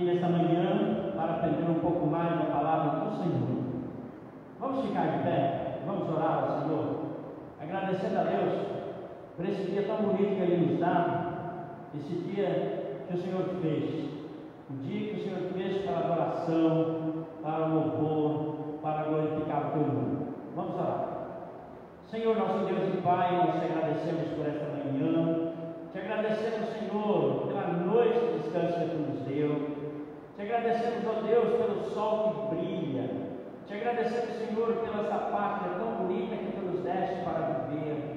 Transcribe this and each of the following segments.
aqui nesta manhã para aprender um pouco mais da palavra do Senhor. Vamos ficar de pé, vamos orar ao Senhor, agradecendo a Deus por esse dia tão bonito que Ele nos dá, esse dia que o Senhor fez, o dia que o Senhor fez para adoração, para louvor, para glorificar o Teu nome. Vamos orar. Senhor, nosso Deus e Pai, nós te agradecemos por esta manhã, te agradecemos, Senhor, pela noite de descanso que Tu nos deu, te agradecemos, ó Deus, pelo sol que brilha, te agradecemos, Senhor, pela essa pátria tão bonita que Tu nos deste para viver.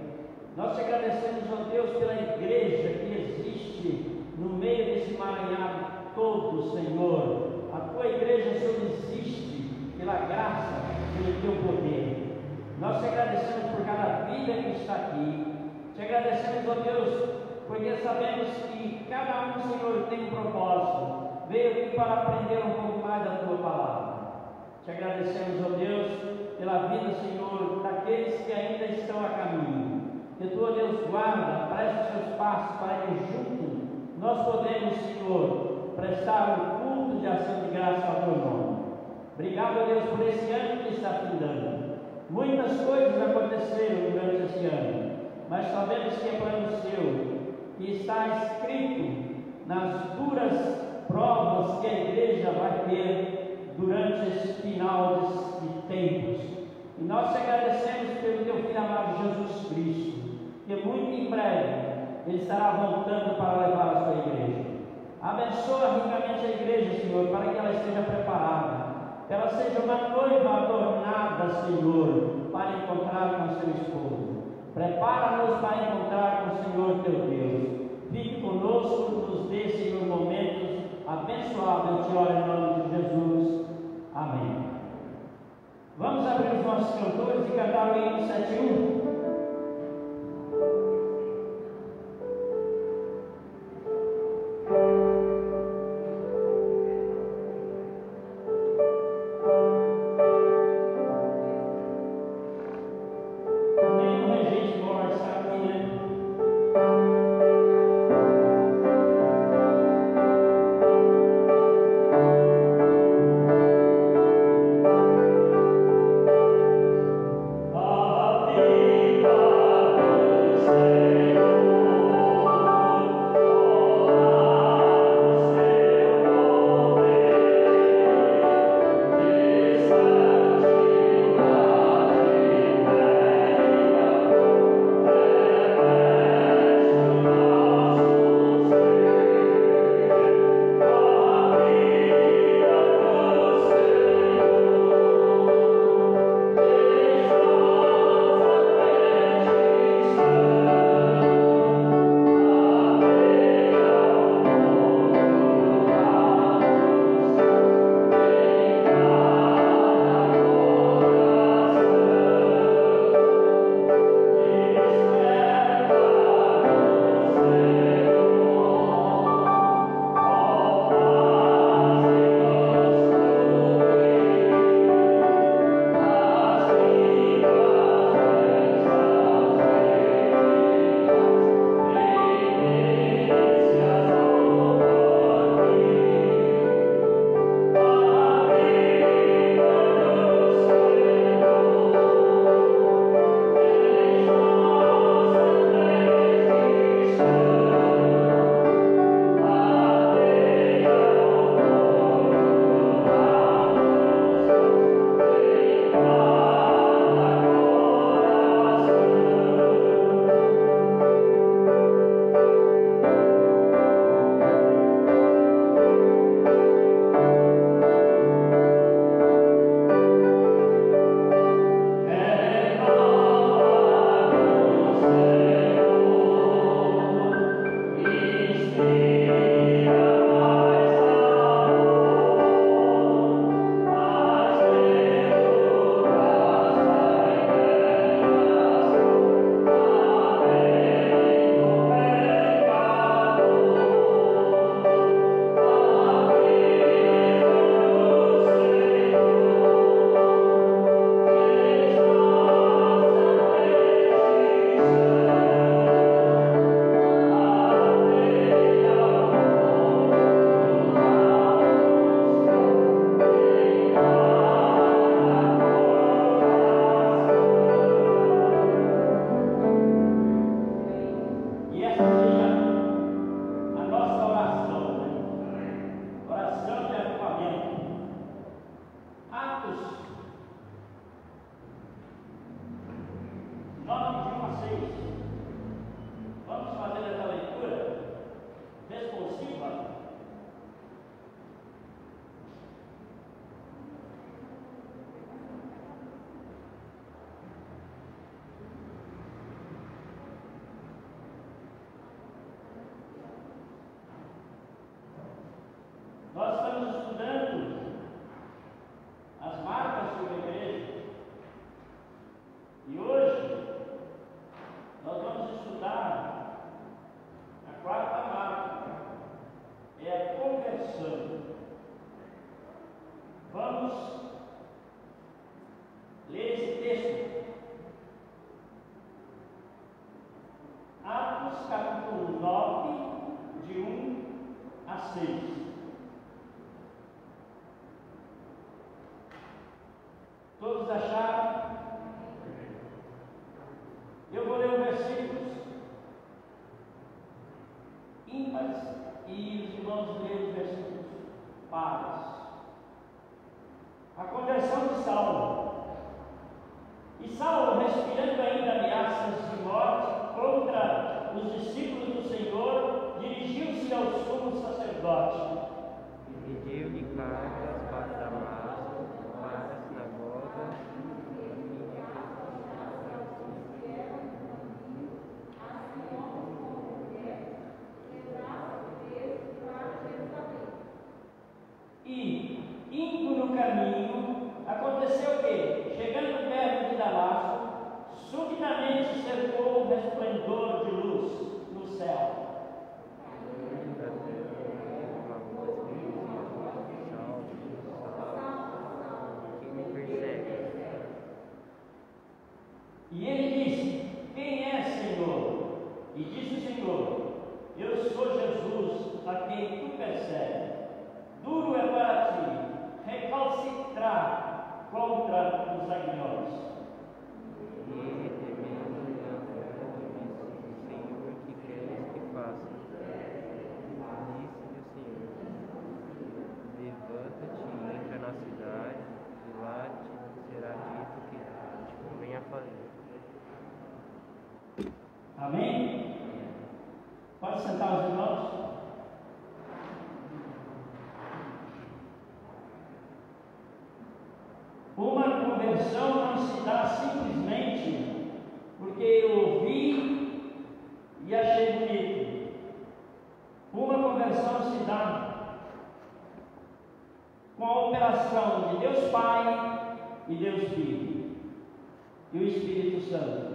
Nós te agradecemos, ó Deus, pela igreja que existe no meio desse emaranhado todo, Senhor. A Tua igreja só existe pela graça, pelo Teu poder. Nós te agradecemos por cada vida que está aqui. Te agradecemos, ó Deus, porque sabemos que cada um, Senhor, tem um propósito. Veio aqui para aprender um pouco mais da Tua palavra. Te agradecemos, ó Deus, pela vida, Senhor, daqueles que ainda estão a caminho. Que Tu, ó Deus, guarda, presta os Seus passos para que juntos nós podemos, Senhor, prestar um culto de ação de graça ao Teu nome. Obrigado, ó Deus, por esse ano que está findando. Muitas coisas aconteceram durante esse ano, mas sabemos que é plano Seu, que está escrito nas duras provas que a igreja vai ter durante esse final de tempos. E nós te agradecemos pelo Teu Filho amado Jesus Cristo, que muito em breve Ele estará voltando para levar a Sua igreja. Abençoa ricamente a igreja, Senhor, para que ela esteja preparada, que ela seja uma noiva adornada, Senhor, para encontrar com seu esposo. Prepara-nos para encontrar com o Senhor teu Deus. Fique conosco, nos dê, Senhor, momentos abençoados. Eu te oro em nome de Jesus. Amém. Vamos abrir os nossos cantores e cantar o hino 71. 6. Todos acharam? Eu vou ler os versículos ímpares e os irmãos lerem os versículos pares. A conversão de Saulo. E Saulo, respirando ainda ameaças de morte contra os discípulos do Senhor, dirigiu-se ao sumo sacerdote. E pediu-lhe cartas para Damasco, para a sinagoga, e, indo no caminho, aconteceu que, chegando perto de Damasco, subitamente cercou um resplendor de luz no céu. E ele disse: Quem é, Senhor? E disse o Senhor: Eu sou Jesus, a quem tu persegues. Duro é para ti recalcitrar contra os aguilhões. E ele, temendo, disse: Senhor, que queres que faça? Disse-lhe o Senhor: Levanta-te, entra na cidade, e lá te será dito que te convenha fazer. Amém? Pode sentar os irmãos? Uma conversão não se dá simplesmente porque eu ouvi e achei bonito. Uma conversão se dá com a operação de Deus Pai e Deus Filho e o Espírito Santo.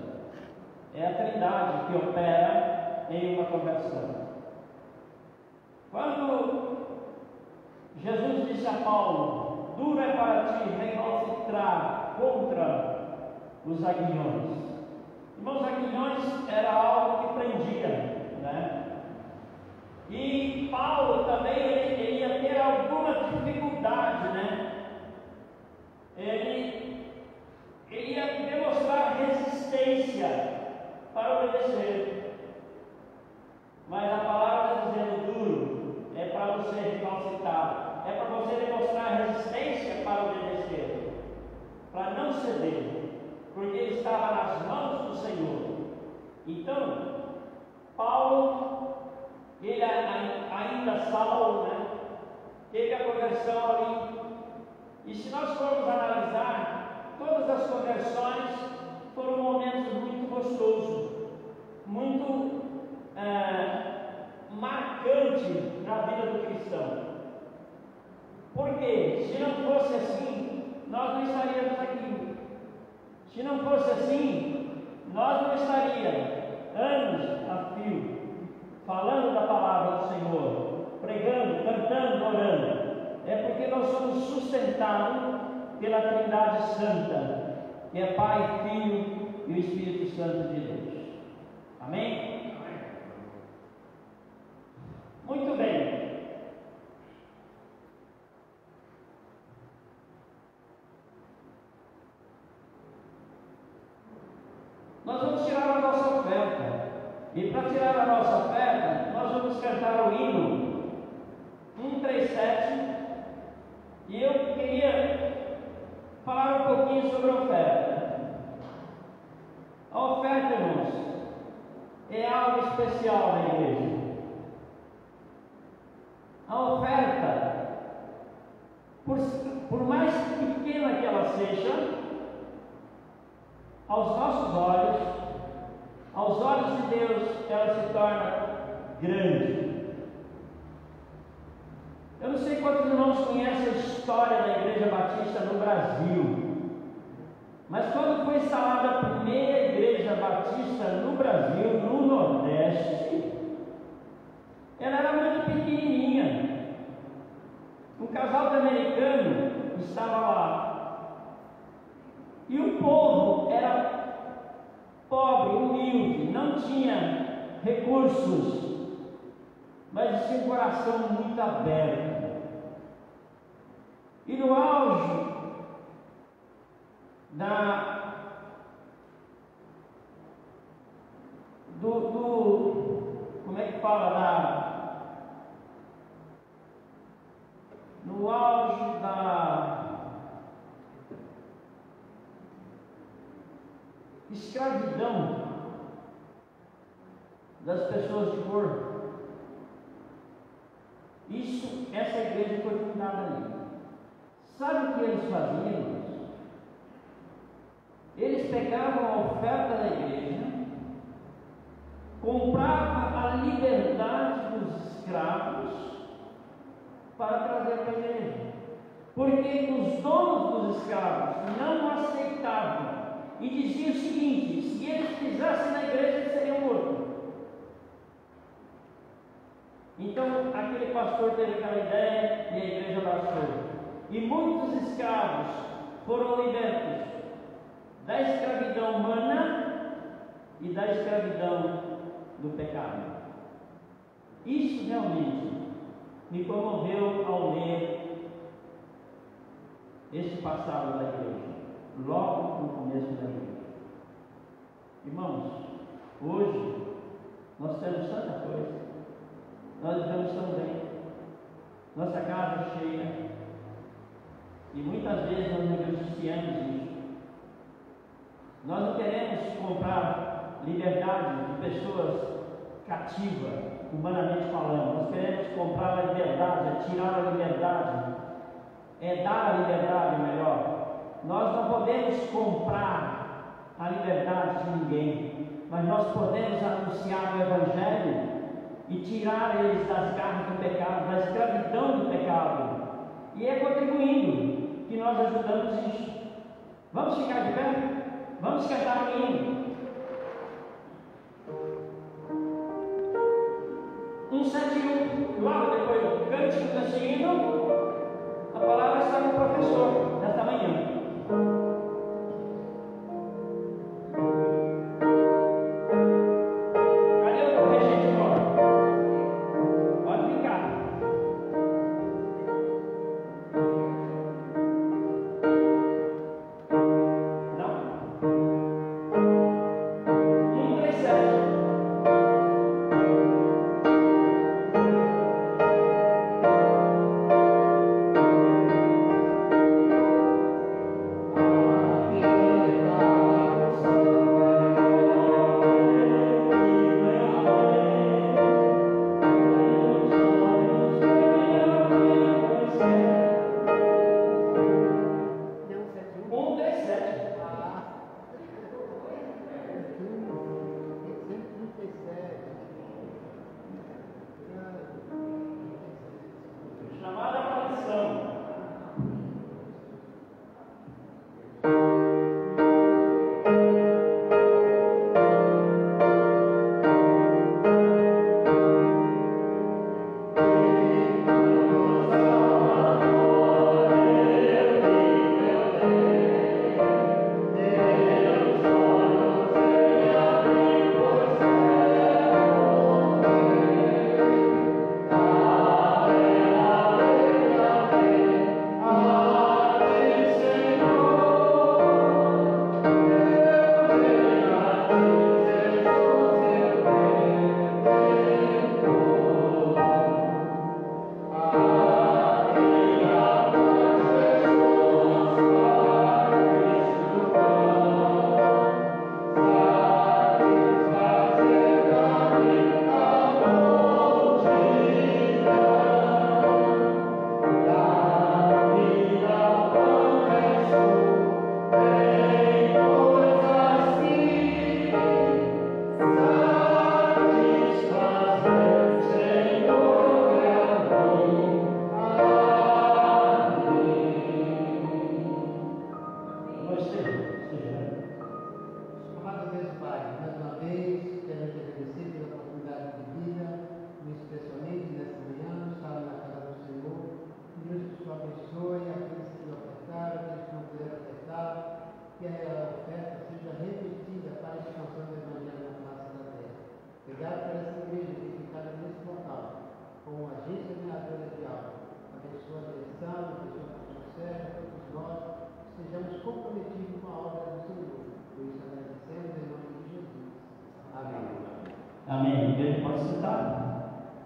É a Trindade que opera em uma conversão. Quando Jesus disse a Paulo: Duro é para ti recalcitrar contra os aguilhões. Irmãos, aguilhões era algo que prendia, né? E Paulo também ele ia ter alguma dificuldade, né? Ele ia demonstrar resistência para obedecer. Mas a palavra está dizendo duro é para você recalcitrar, é para você demonstrar resistência para obedecer, para não ceder, porque ele estava nas mãos do Senhor. Então, Paulo, ele ainda Saulo, né, teve a conversão ali. E se nós formos analisar, todas as conversões foram momentos muito gostosos, muito marcante na vida do cristão. Porque se não fosse assim, nós não estaríamos aqui. Se não fosse assim, nós não estaríamos anos a fio falando da palavra do Senhor, pregando, cantando, orando. É porque nós somos sustentados pela Trindade Santa, que é Pai, Filho e o Espírito Santo de Deus. Amém? Muito bem. Nós vamos tirar a nossa oferta. E para tirar a nossa oferta, nós vamos cantar o hino 137. E eu queria falar um pouquinho sobre a oferta. A oferta, irmãos, é algo especial na igreja. A oferta, por mais pequena que ela seja, aos nossos olhos, aos olhos de Deus, ela se torna grande. Eu não sei quantos irmãos conhecem a história da Igreja Batista no Brasil, mas quando foi instalada a primeira Igreja Batista no Brasil, no Nordeste, ela era muito pequenininha. Um casal de americano estava lá, e o povo era pobre, humilde, não tinha recursos mas tinha um coração muito aberto. E no auge como é que fala? No auge da escravidão das pessoas de cor, essa igreja foi fundada ali. Sabe o que eles faziam? Eles pegavam a oferta da igreja, compravam a liberdade dos escravos para trazer para a igreja, porque os donos dos escravos não aceitavam e diziam o seguinte: se eles pisassem na igreja, eles seriam mortos. Então aquele pastor teve aquela ideia e a igreja abraçou, e muitos escravos foram libertos da escravidão humana e da escravidão do pecado. Isso realmente me comoveu ao ler esse passado da igreja, logo no começo da igreja. Irmãos, hoje nós temos tanta coisa, nós vivemos tão bem, nossa casa é cheia, e muitas vezes nós negociamos isso. Nós não queremos comprar liberdade de pessoas cativas, humanamente falando. Nós queremos comprar a liberdade, tirar a liberdade, dar a liberdade melhor. Nós não podemos comprar a liberdade de ninguém, mas nós podemos anunciar o Evangelho e tirar eles das garras do pecado, da escravidão do pecado. E é contribuindo que nós ajudamos isso. Vamos ficar de pé? Vamos cantar o hino 171. Logo depois do cântico desse hino, a palavra está no professor nesta manhã.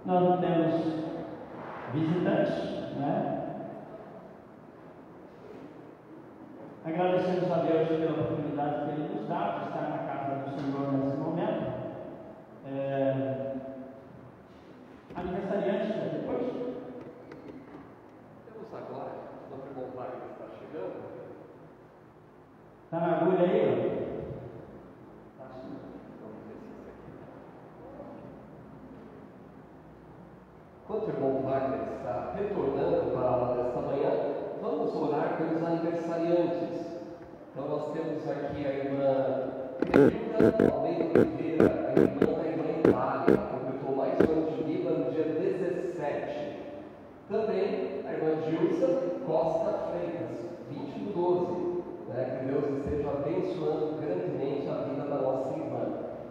Nós não temos visitantes, né? Agradecemos a Deus pela oportunidade que Ele nos dá de estar na casa do Senhor nesse momento. Aniversariante depois? Temos agora o Dr. Bombar que está chegando. Está na agulha aí? Vamos ver se isso aqui. Enquanto o irmão Wagner está retornando para a aula desta manhã, vamos orar pelos aniversariantes. Então nós temos aqui a irmã Regina Almeida Oliveira, a irmã da irmã Itália, completou mais um ano de vida no dia 17. Também a irmã Gilsa Costa Freitas, 20/12. Que Deus esteja abençoando grandemente a vida da nossa irmã.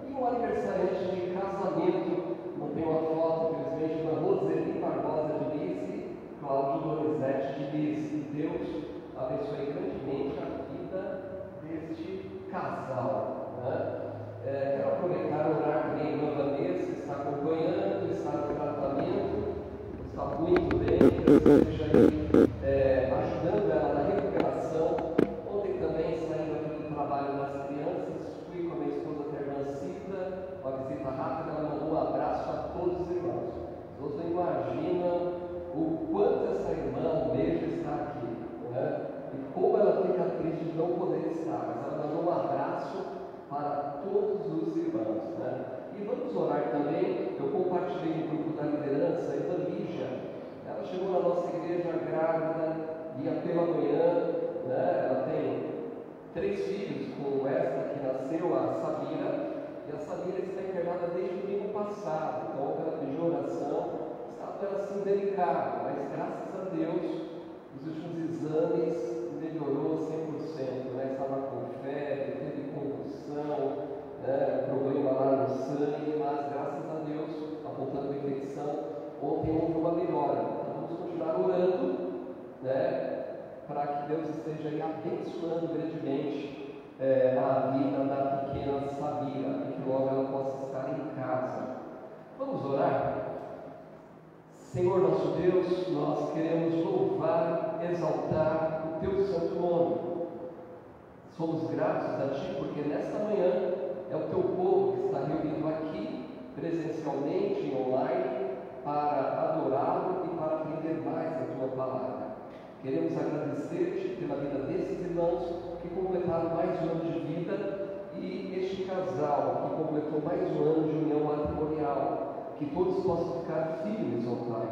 E um aniversariante de casamento, não tem uma foto, infelizmente, da Roseli Barbosa de Lice, Cláudio Donizete de Lice. Deus abençoe grandemente a vida deste casal. Quero aproveitar e orar também a irmã Vanessa, que está acompanhando, está no tratamento, está muito bem, que Deus esteja aí ajudando ela na recuperação. Ontem também, saindo aqui do trabalho das crianças, fui com a minha esposa até a irmã Cida, uma visita rápida, ela mandou um abraço a todos os irmãos. Vocês não imaginam o quanto essa irmã almeja estar aqui, né? E como ela fica triste de não poder estar, mas ela mandou um abraço para todos os irmãos, né? E vamos orar também. Eu compartilhei no grupo da liderança, a irmã Lígia, ela chegou na nossa igreja grávida, ia pela manhã, né? Ela tem 3 filhos, com esta que nasceu, a Sabina, e a Sabina está internada desde o domingo passado, então ela pediu oração, estava assim delicado, mas graças a Deus, os últimos exames melhorou 100%, né? Estava com febre, teve convulsão, problema lá no sangue, mas graças a Deus, apontando a infecção, ontem houve uma melhora. Então vamos continuar orando, né? Para que Deus esteja aí abençoando grandemente a vida da pequena Sabina, e que logo ela possa estar em casa. Vamos orar? Senhor nosso Deus, nós queremos louvar, exaltar o Teu santo nome. Somos gratos a Ti, porque nesta manhã é o Teu povo que está reunido aqui, presencialmente e online, para adorá-lo e para aprender mais da Tua palavra. Queremos agradecer-te pela vida desses irmãos que completaram mais um ano de vida e este casal que completou mais um ano de união matrimonial. Que todos possam ficar firmes, ó Pai,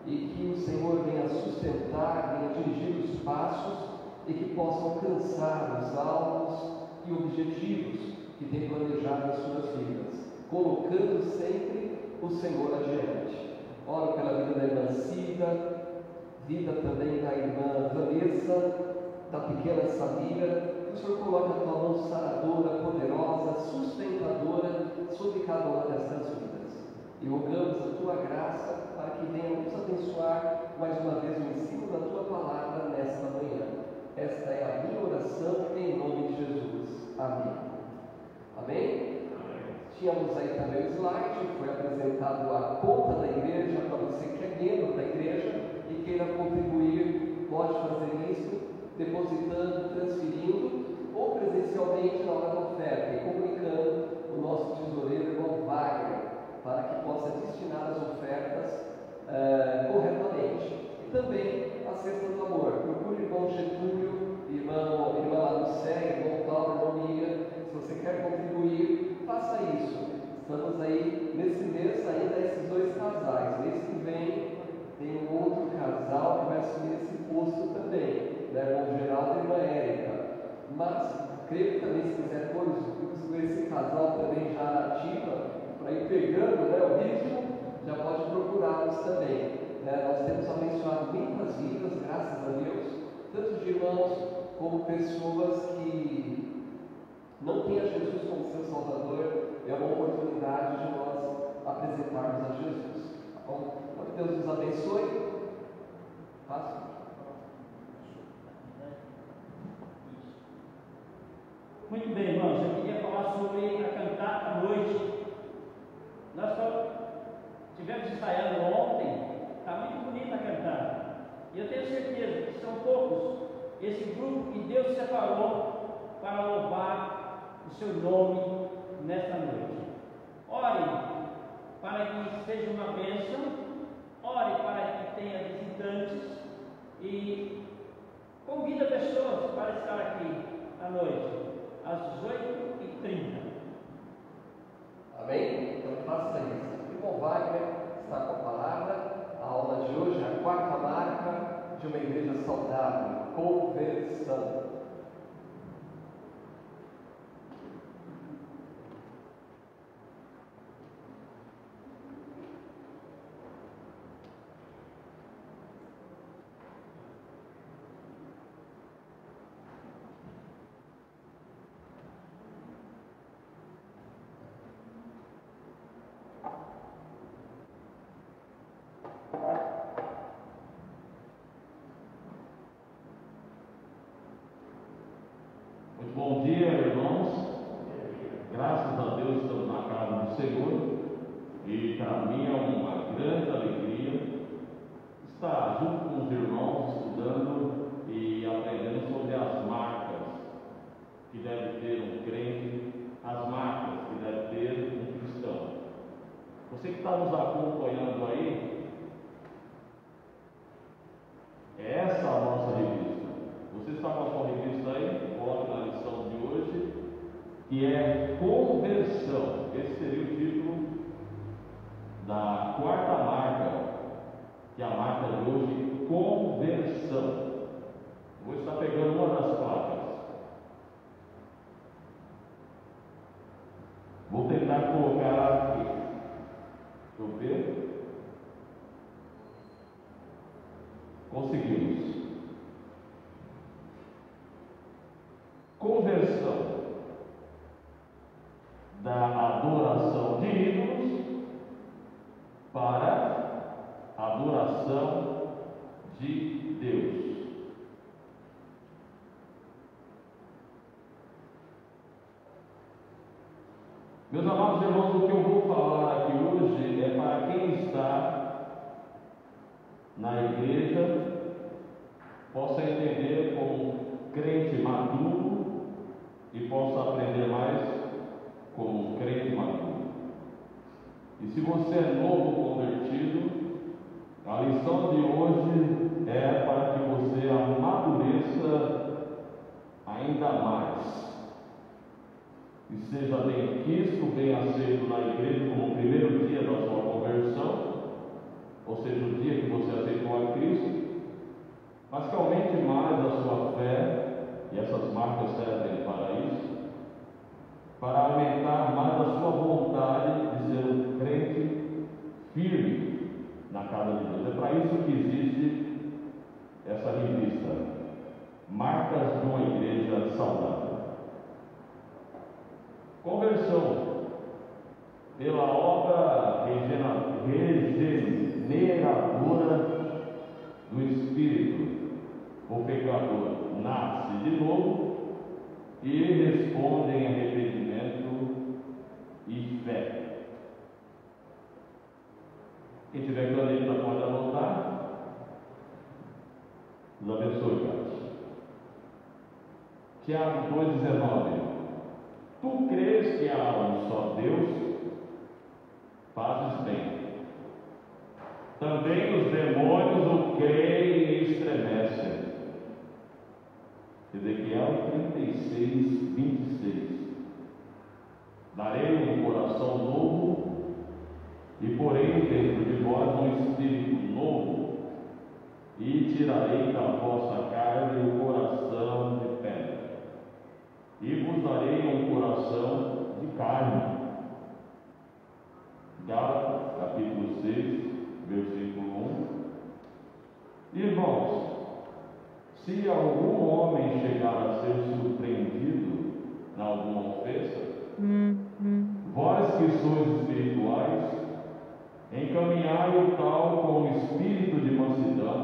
e que o Senhor venha sustentar, venha dirigir os passos e que possam alcançar os alvos e objetivos que tem planejado em suas vidas, colocando sempre o Senhor adiante. Oro pela vida da irmã Cida, vida também da irmã Vanessa, da pequena Samira, que o Senhor coloque a tua mão saradora, poderosa, sustentadora sobre cada uma destas vidas. E rogamos a tua graça para que venha nos abençoar mais uma vez o ensino da tua palavra nesta manhã. Esta é a minha oração em nome de Jesus. Amém. Amém? Tínhamos aí também o slide, foi apresentado a conta da igreja, para você que é membro da igreja e queira contribuir, pode fazer isso depositando, transferindo ou presencialmente na hora da oferta e comunicando o nosso tesoureiro, irmão Wagner, para que possa destinar as ofertas corretamente. E também a cesta do amor. Procure o irmão Getúlio, irmã lá do CEG, irmão Paulo, irmão Miriam. Se você quer contribuir, faça isso. Estamos aí nesse mês ainda esses 2 casais. Mês que vem tem um outro casal que vai assumir esse posto também, né? Irmão Geraldo e irmã Érica. Mas creio que também, se quiser pôr esse casal também já ativa, para ir pegando, né, o ritmo, já pode procurá-los também. Nós temos abençoado muitas vidas, graças a Deus, tanto de irmãos como pessoas que não têm a Jesus como seu Salvador. É uma oportunidade de nós apresentarmos a Jesus. Tá bom? Que Deus nos abençoe. Fácil. Muito bem, irmãos, eu queria falar sobre a cantata à noite. Nós tivemos ensaiando ontem, está muito bonita cantando. E eu tenho certeza que são poucos esse grupo que Deus separou para louvar o seu nome nesta noite. Ore para que seja uma bênção, ore para que tenha visitantes e convida pessoas para estar aqui à noite, às 18h30. Amém? Então faça isso. Irmão Wagner está com a palavra. A aula de hoje é a quarta marca de uma igreja saudável, conversão. Bom dia, irmãos. Graças a Deus estamos na casa do Senhor e para mim é uma grande alegria estar junto com os irmãos estudando e aprendendo sobre as marcas que deve ter um crente, as marcas que deve ter um cristão. Você que está nos acompanhando aí, essa é a nossa revista. Você está com a sua revista aí? Coloque na lição de hoje, que é conversão. Esse seria o título da quarta marca, que é a marca de hoje, conversão. Vou estar pegando uma das placas. Vou tentar colocar aqui. Deixa eu ver. Conseguimos. Conversão da adoração de ídolos para a adoração de Deus. Meus amados irmãos, o que eu vou falar aqui hoje é para quem está na igreja possa entender como crente maduro e possa aprender mais como um crente maduro. E se você é novo convertido, a lição de hoje é para que você amadureça ainda mais e seja bem quisto, bem aceito na igreja como o primeiro dia da sua conversão, ou seja, o dia que você aceitou a Cristo, mas que aumente mais a sua fé. E essas marcas servem para isso, para aumentar mais a sua vontade de ser um crente firme na casa de Deus. É para isso que existe essa revista, Marcas de uma Igreja Saudável. Conversão pela obra regeneradora do Espírito. O pecador nasce de novo e responde em arrependimento e fé. Quem tiver caneta pode anotar. Deus abençoe, Carlos. Tiago 2,19. Tu crês que há um só Deus? Fazes bem. Também os demônios o creem e estremecem. Ezequiel 36, 26. Darei um coração novo e porei dentro de vós um espírito novo e tirarei da vossa carne o coração de pedra e vos darei um coração de carne. Gálatas capítulo 6, versículo 1. Irmãos, se algum homem chegar a ser surpreendido em alguma ofensa, vós que sois espirituais, encaminhai o tal com espírito de mansidão,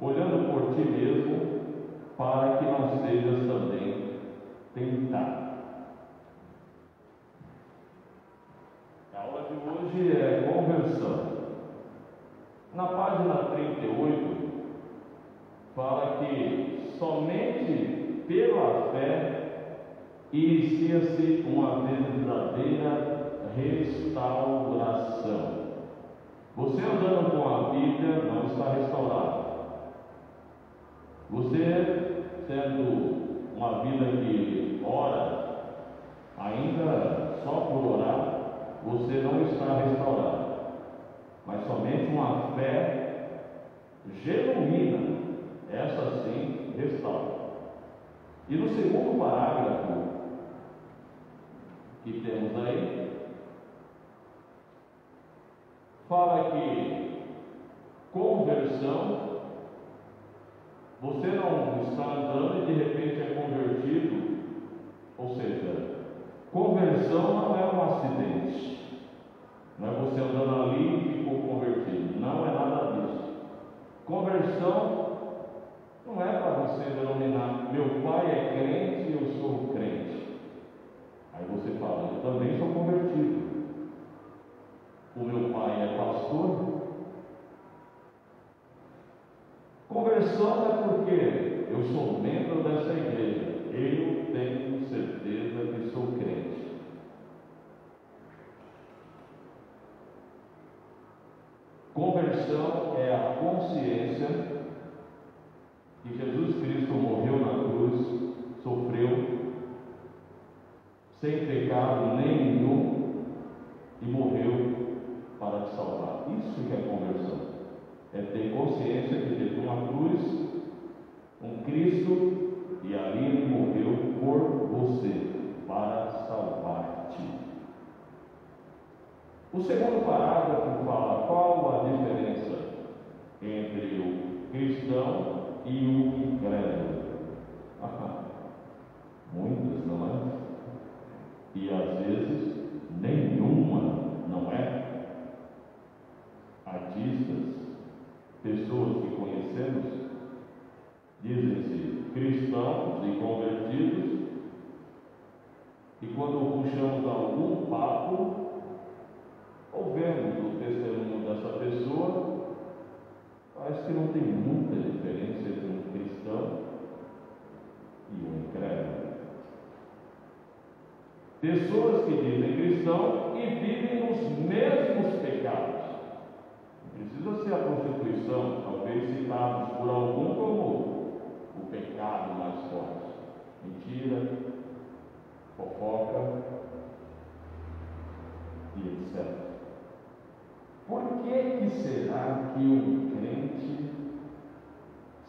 olhando por ti mesmo, para que não sejas também tentado. A aula de hoje é conversão. Na página 38, fala que somente pela fé inicia-se uma verdadeira restauração. Você andando com a Bíblia não está restaurado. Você sendo uma vida que ora, ainda só por orar, você não está restaurado. Mas somente uma fé genuína, essa sim restaura. E no segundo parágrafo que temos aí, fala que conversão, você não está andando e de repente é convertido, ou seja, conversão não é um acidente, não é você andando ali e ficou convertido, não é nada disso. Conversão não é para você denominar, meu pai é crente e eu sou crente. Aí você fala, eu também sou convertido. O meu pai é pastor. Conversão é porque eu sou membro dessa igreja, eu tenho certeza que sou crente. Conversão é a consciência que Jesus Cristo morreu na cruz, sofreu sem pecado nenhum e morreu para te salvar. Isso que é conversão. É ter consciência que teve uma cruz, um Cristo, e ali ele morreu por você, para salvar-te. O segundo parágrafo fala qual a diferença entre o cristão e o incrédulo. Muitas, não é? E às vezes nenhuma, não é? Artistas, pessoas que conhecemos, dizem-se cristãos e convertidos, e quando puxamos algum papo, ou vemos o testemunho dessa pessoa, parece que não tem muita diferença entre um cristão e um incrédulo. Pessoas que dizem cristão e vivem os mesmos pecados. Precisa ser a prostituição, talvez citados por algum como o pecado mais forte. Mentira, fofoca e etc. Por que será que um crente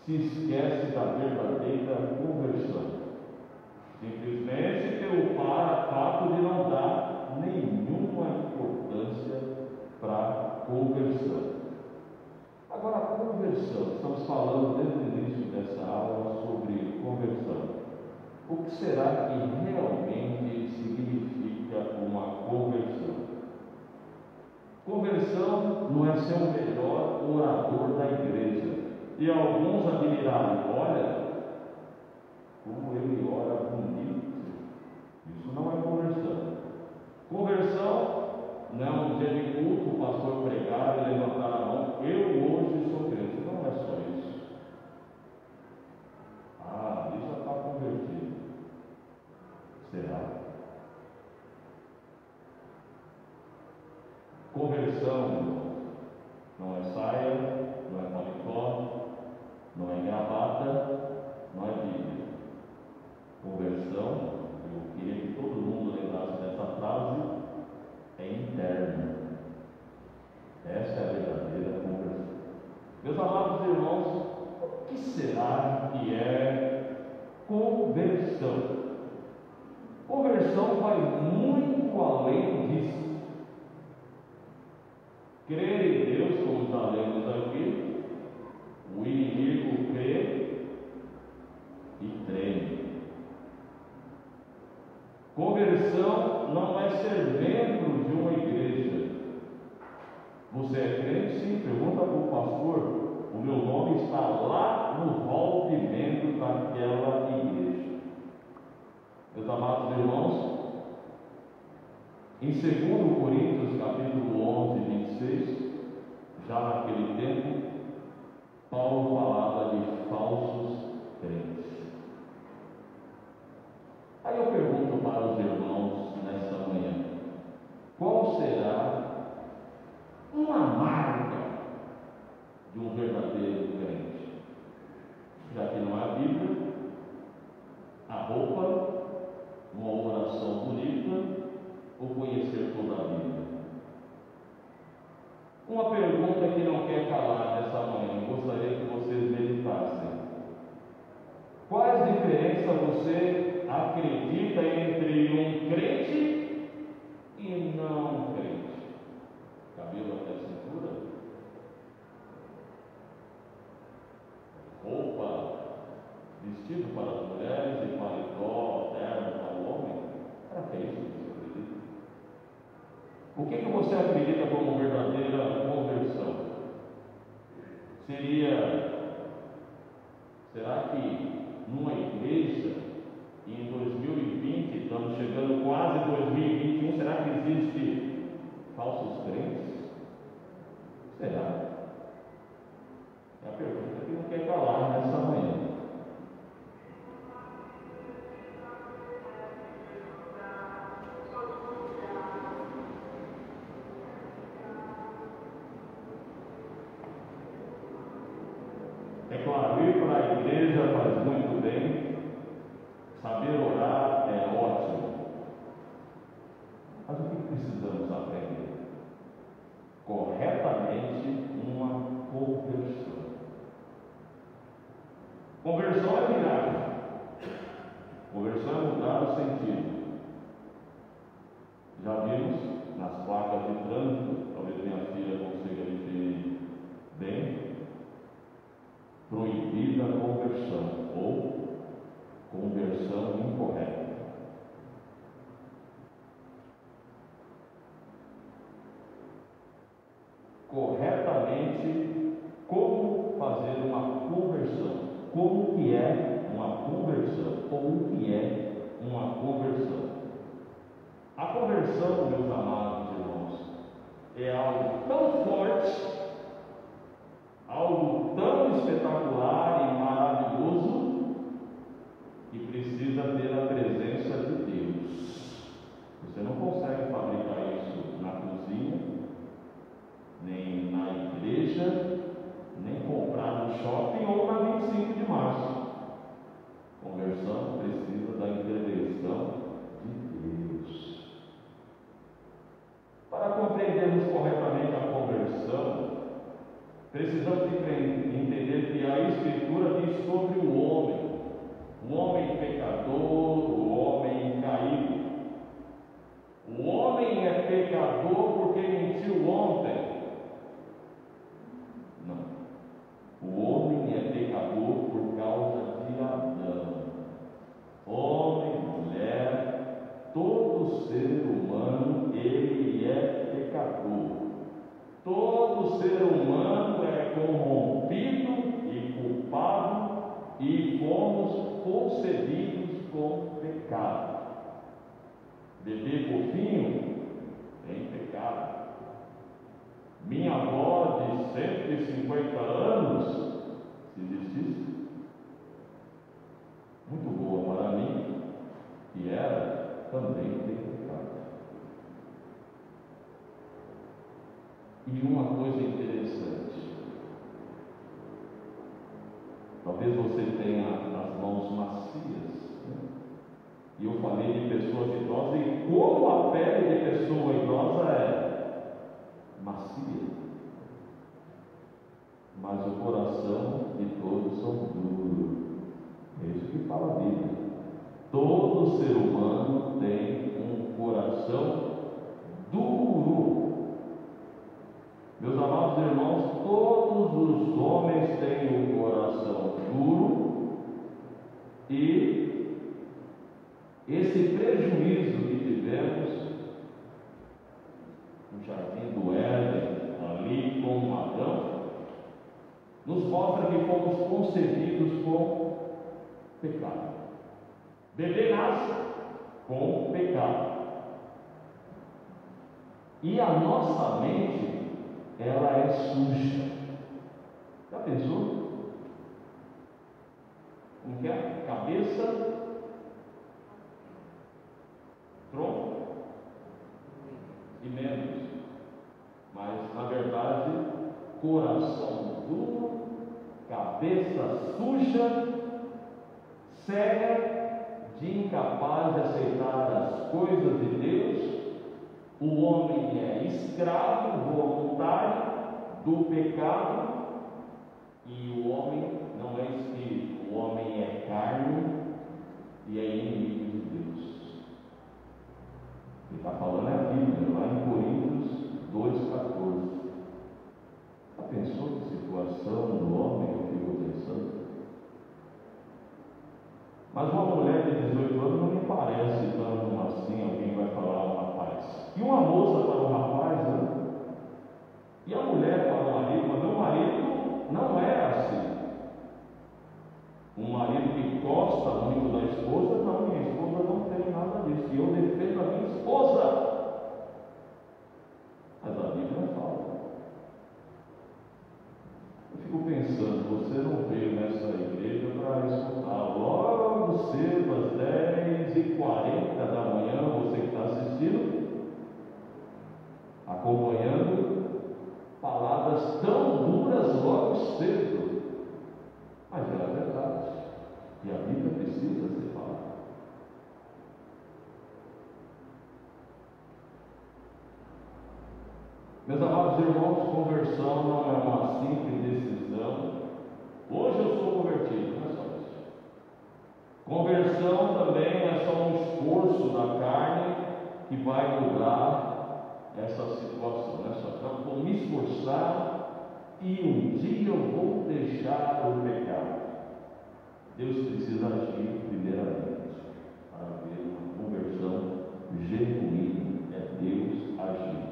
se esquece da verdadeira conversão? Simplesmente pelo fato de não dar nenhuma importância para a conversão. Agora, a conversão, estamos falando desde o início dessa aula sobre conversão. O que será que realmente significa uma conversão? Conversão não é ser o melhor orador da igreja. E alguns admiraram, olha, como ele ora bonito. Isso não é conversão. Conversão não é um dia de culto, o pastor pregar e levantar a mão. Eu hoje sou crente. Não é só isso. Ele já está convertido. Será? Conversão não é saia, não é paletó, não é gravata, não é Bíblia. Conversão, eu queria que todo mundo lembrasse dessa frase, é interna. Essa é a verdadeira conversão. Meus amados irmãos, o que será que é conversão? Conversão vai muito além disso. Crer em Deus, como já lemos aqui, o inimigo crê e treme. Conversão não é ser membro de uma igreja. Você é crente? Sim, pergunta para o pastor. O meu nome está lá no hall de membro daquela igreja. Meus amados irmãos, em 2 Coríntios capítulo 11, 26, já naquele tempo, Paulo falava de falsos crentes. Aí eu pergunto para os irmãos nessa manhã: qual será uma marca de um verdadeiro crente? Já que não há Bíblia, a roupa, uma oração bonita ou conhecer toda a Bíblia? Uma pergunta que não quer calar nessa manhã, eu gostaria que vocês meditassem: quais diferenças você acredita entre um crente e não crente? Cabelo até a cintura? Roupa, vestido para as mulheres e paletó, terno para o homem? Para que isso você acredita? O que você acredita como verdadeira conversão? Será que numa igreja, em 2020, estamos chegando quase 2021, será que existe falsos crentes? Será? É a pergunta que não quer calar nessa manhã. É claro, ir para a igreja faz muito bem, saber orar é ótimo. Mas o que precisamos aprender? Corretamente uma conversão. Conversão é viragem. Conversão é mudar o sentido. Já vimos nas placas de trânsito, talvez minha filha consiga definir bem: proibida a conversão ou conversão incorreta. Corretamente, como fazer uma conversão? Como que é uma conversão? Ou o que é uma conversão? A conversão, meus amados irmãos, é algo tão forte, algo tão espetacular e maravilhoso, que precisa ter a presença de Deus. Você não consegue fabricar isso na cozinha, nem na igreja, nem comprar no shopping ou na 25 de março. Conversão precisa da intervenção de Deus. Para compreendermos corretamente a conversão, precisamos entender que a Escritura diz sobre o homem pecador, o homem caído. O homem é pecador porque mentiu ontem. Não. O homem é pecador por causa de Adão. Homem, mulher, todo ser humano, ele é pecador. Todo ser humano é corrompido e culpado, e fomos concebidos com pecado. Bebê fofinho tem pecado. Minha avó de 150 anos, se existisse, muito boa para mim, que era, também tem pecado. E uma coisa interessante, talvez você tenha as mãos macias, né? E eu falei de pessoas idosas, e como a pele de pessoa idosa é macia, mas o coração de todos são duros. É isso que fala a Bíblia. Todo ser humano tem um coração duro. Meus amados irmãos, todos os homens têm um coração duro, e esse prejuízo que tivemos no jardim do Éden, ali com Adão, nos mostra que fomos concebidos com pecado. Bebê nasce com pecado. E a nossa mente ela é suja. Já pensou? Como que é? Cabeça, tronco e membros. Mas, na verdade, coração duro, cabeça suja, cega, de incapaz de aceitar as coisas de Deus. O homem é escravo voluntário do pecado, e o homem não é espírito, o homem é carne e é inimigo de Deus. Ele está falando a Bíblia, lá em Coríntios 2,14. Já pensou que situação do homem? Eu fico pensando. Mas uma mulher de 18 anos não me parece tão assim, alguém vai falar um rapaz. E uma moça para um rapaz, né? E a mulher para o marido, mas meu marido não é assim. Um marido que gosta muito da esposa, não, minha esposa não tem nada disso. E eu defendo a minha esposa. Mas a Bíblia fala. Eu fico pensando, você não veio nessa igreja para escutar logo cedo, às 10h40 da manhã, você que está assistindo, acompanhando palavras tão duras logo cedo. Mas é a verdade, e a Bíblia precisa ser falada. Meus amados irmãos, conversão não é uma simples decisão. Hoje eu sou convertido, não é só isso. Conversão também é só um esforço da carne que vai mudar essa situação, não é só então, vou me esforçar e um dia eu vou deixar o pecado. Deus precisa agir primeiramente para ver uma conversão genuína. É Deus agindo.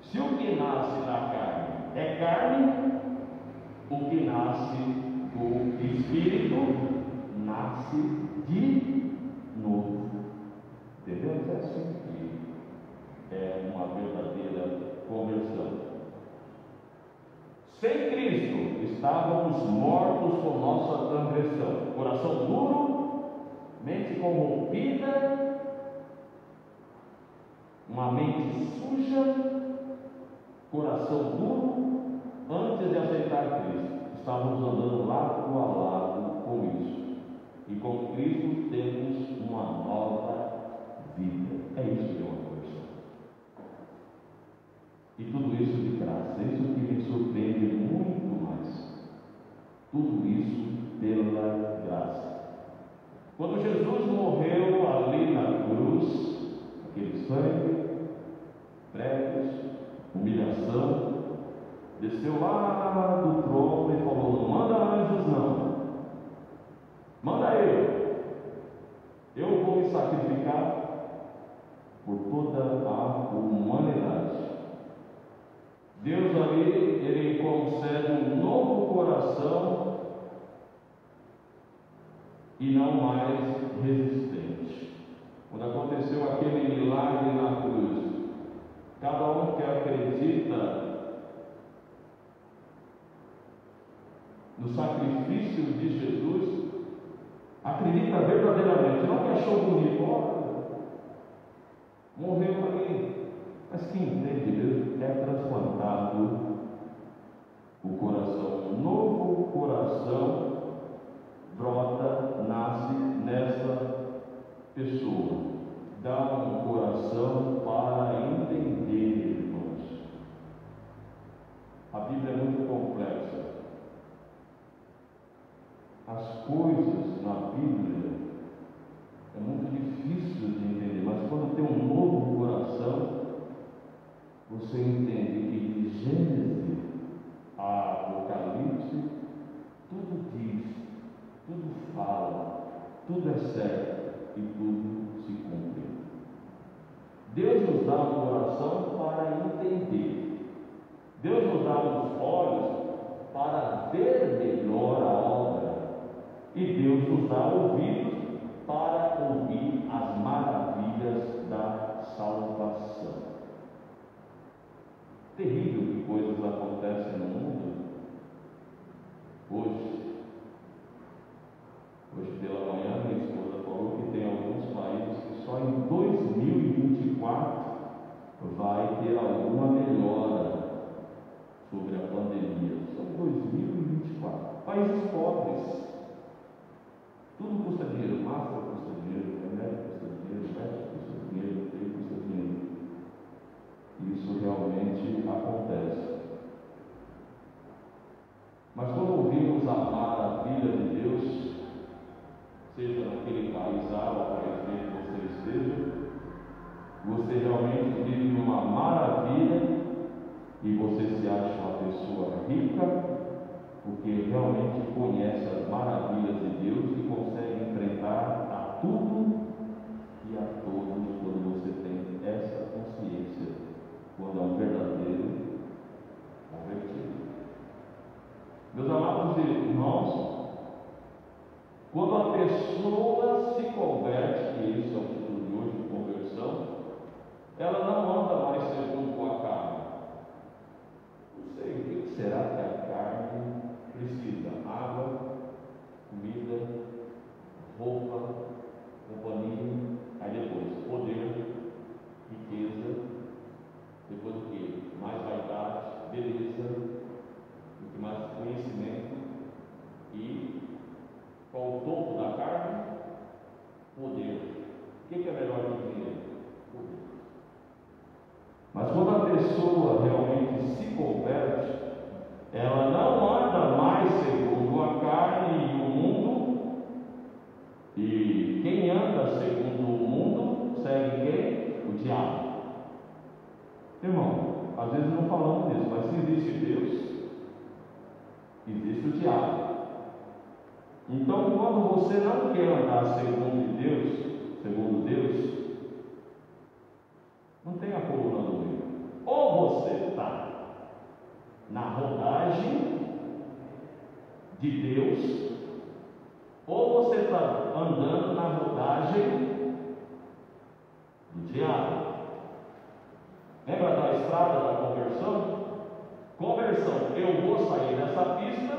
Se o que nasce na carne é carne, o que nasce do Espírito nasce de novo. Entendeu? É assim que é uma verdadeira conversão. Sem Cristo, estávamos mortos com nossa transgressão. Coração duro, mente corrompida, uma mente suja, coração duro, antes de aceitar Cristo. Estávamos andando lado a lado com isso. E com Cristo temos uma nova vida. É isso que é uma conversão. E tudo isso de graça. Isso que me surpreende muito mais. Tudo isso pela graça. Quando Jesus morreu ali na cruz, aquele sangue, pregos, humilhação, desceu lá do trono e falou: não manda anjos não, manda eu vou me sacrificar por toda a humanidade. Deus ali, Ele concede um novo coração e não mais resistente. Quando aconteceu aquele milagre na cruz, cada um que acredita no sacrifício de Jesus, acredita verdadeiramente, não que achou bonito, olha, morreu ali, mas quem entende mesmo é transplantado o coração. Um novo coração brota, nasce nessa pessoa. Dá um coração para entender, irmãos. A Bíblia é muito complexa. As coisas na Bíblia é muito difícil de entender, mas quando tem um novo coração, você entende que de Gênesis a Apocalipse, tudo diz, tudo fala, tudo é certo e tudo se cumpre. Deus nos dá um coração para entender. Deus nos dá uns olhos para ver melhor a obra. E Deus nos dá ouvidos para ouvir as maravilhas da salvação. Terrível que coisa coisas acontecem no mundo, hoje pela manhã, minha esposa falou que tem alguns países que só em 2024 vai ter alguma melhora sobre a pandemia. Só em 2024. Países pobres. Tudo custa dinheiro. Máscara custa dinheiro, remédio custa dinheiro, médico custa dinheiro, tudo custa dinheiro. Isso realmente acontece. Mas quando ouvimos a maravilha de Deus, seja naquele país A ou país B que você esteja, você realmente vive numa maravilha e você se acha uma pessoa rica, porque realmente conhece as maravilhas de Deus e consegue enfrentar a tudo e a todos quando você tem essa consciência, quando é um verdadeiro convertido. Meus amados irmãos, quando a pessoa se converte, e isso é o título de hoje, de conversão, ela não anda mais segundo a carne. Não sei, o que será que a carne precisa? Água, comida, roupa, companhia, aí depois poder, riqueza, depois o que? Mais vaidade, beleza, o que mais? Conhecimento e qual o topo da carne? Poder. O que é melhor que dinheiro? Poder. Mas quando a pessoa realmente se converte, ela não anda mais segundo a carne e o mundo, e quem anda segundo o mundo segue quem? O diabo. Irmão, às vezes não falamos disso, mas se existe Deus, existe o diabo. Então, quando você não quer andar segundo Deus, não tem a coluna do meio. Ou você está na rodagem de Deus, ou você está andando na rodagem do diabo. Lembra da estrada da conversão? Conversão, eu vou sair dessa pista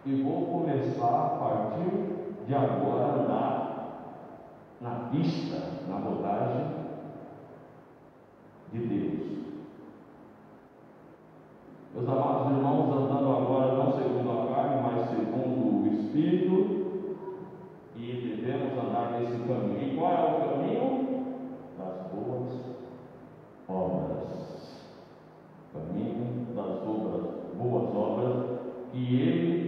e vou começar a partir de agora a andar na pista, na rodagem de Deus. Meus amados irmãos, andando agora não segundo a carne, mas segundo o Espírito, e devemos andar nesse caminho. E qual é o caminho? Das boas obras. Caminho das boas obras que Ele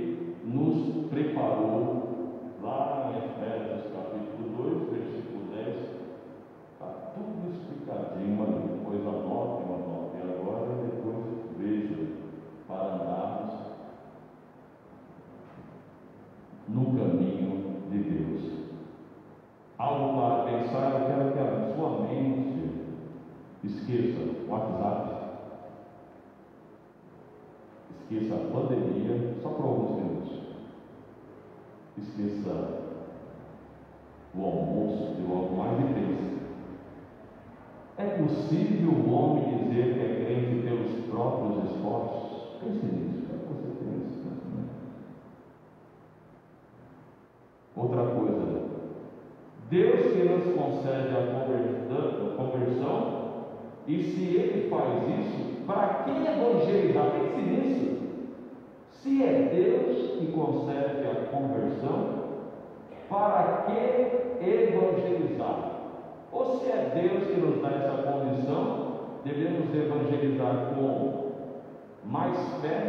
nos preparou lá em Efésios capítulo 2, versículo 10. Está tudo explicadinho ali. Depois anote. E agora depois veja, para andarmos no caminho de Deus. Algo para pensar, eu quero que a sua mente esqueça o WhatsApp, esqueça a pandemia, só por alguns minutos. Esqueça o almoço, de logo mais e pense. É possível o homem dizer que é crente pelos próprios esforços? Pense nisso, é que você pense. Né? Outra coisa, Deus que nos concede a conversão, e se Ele faz isso, para que evangelizar? Pense nisso. Se é Deus que concede a conversão, para que evangelizar? Ou se é Deus que nos dá essa condição, devemos evangelizar com mais fé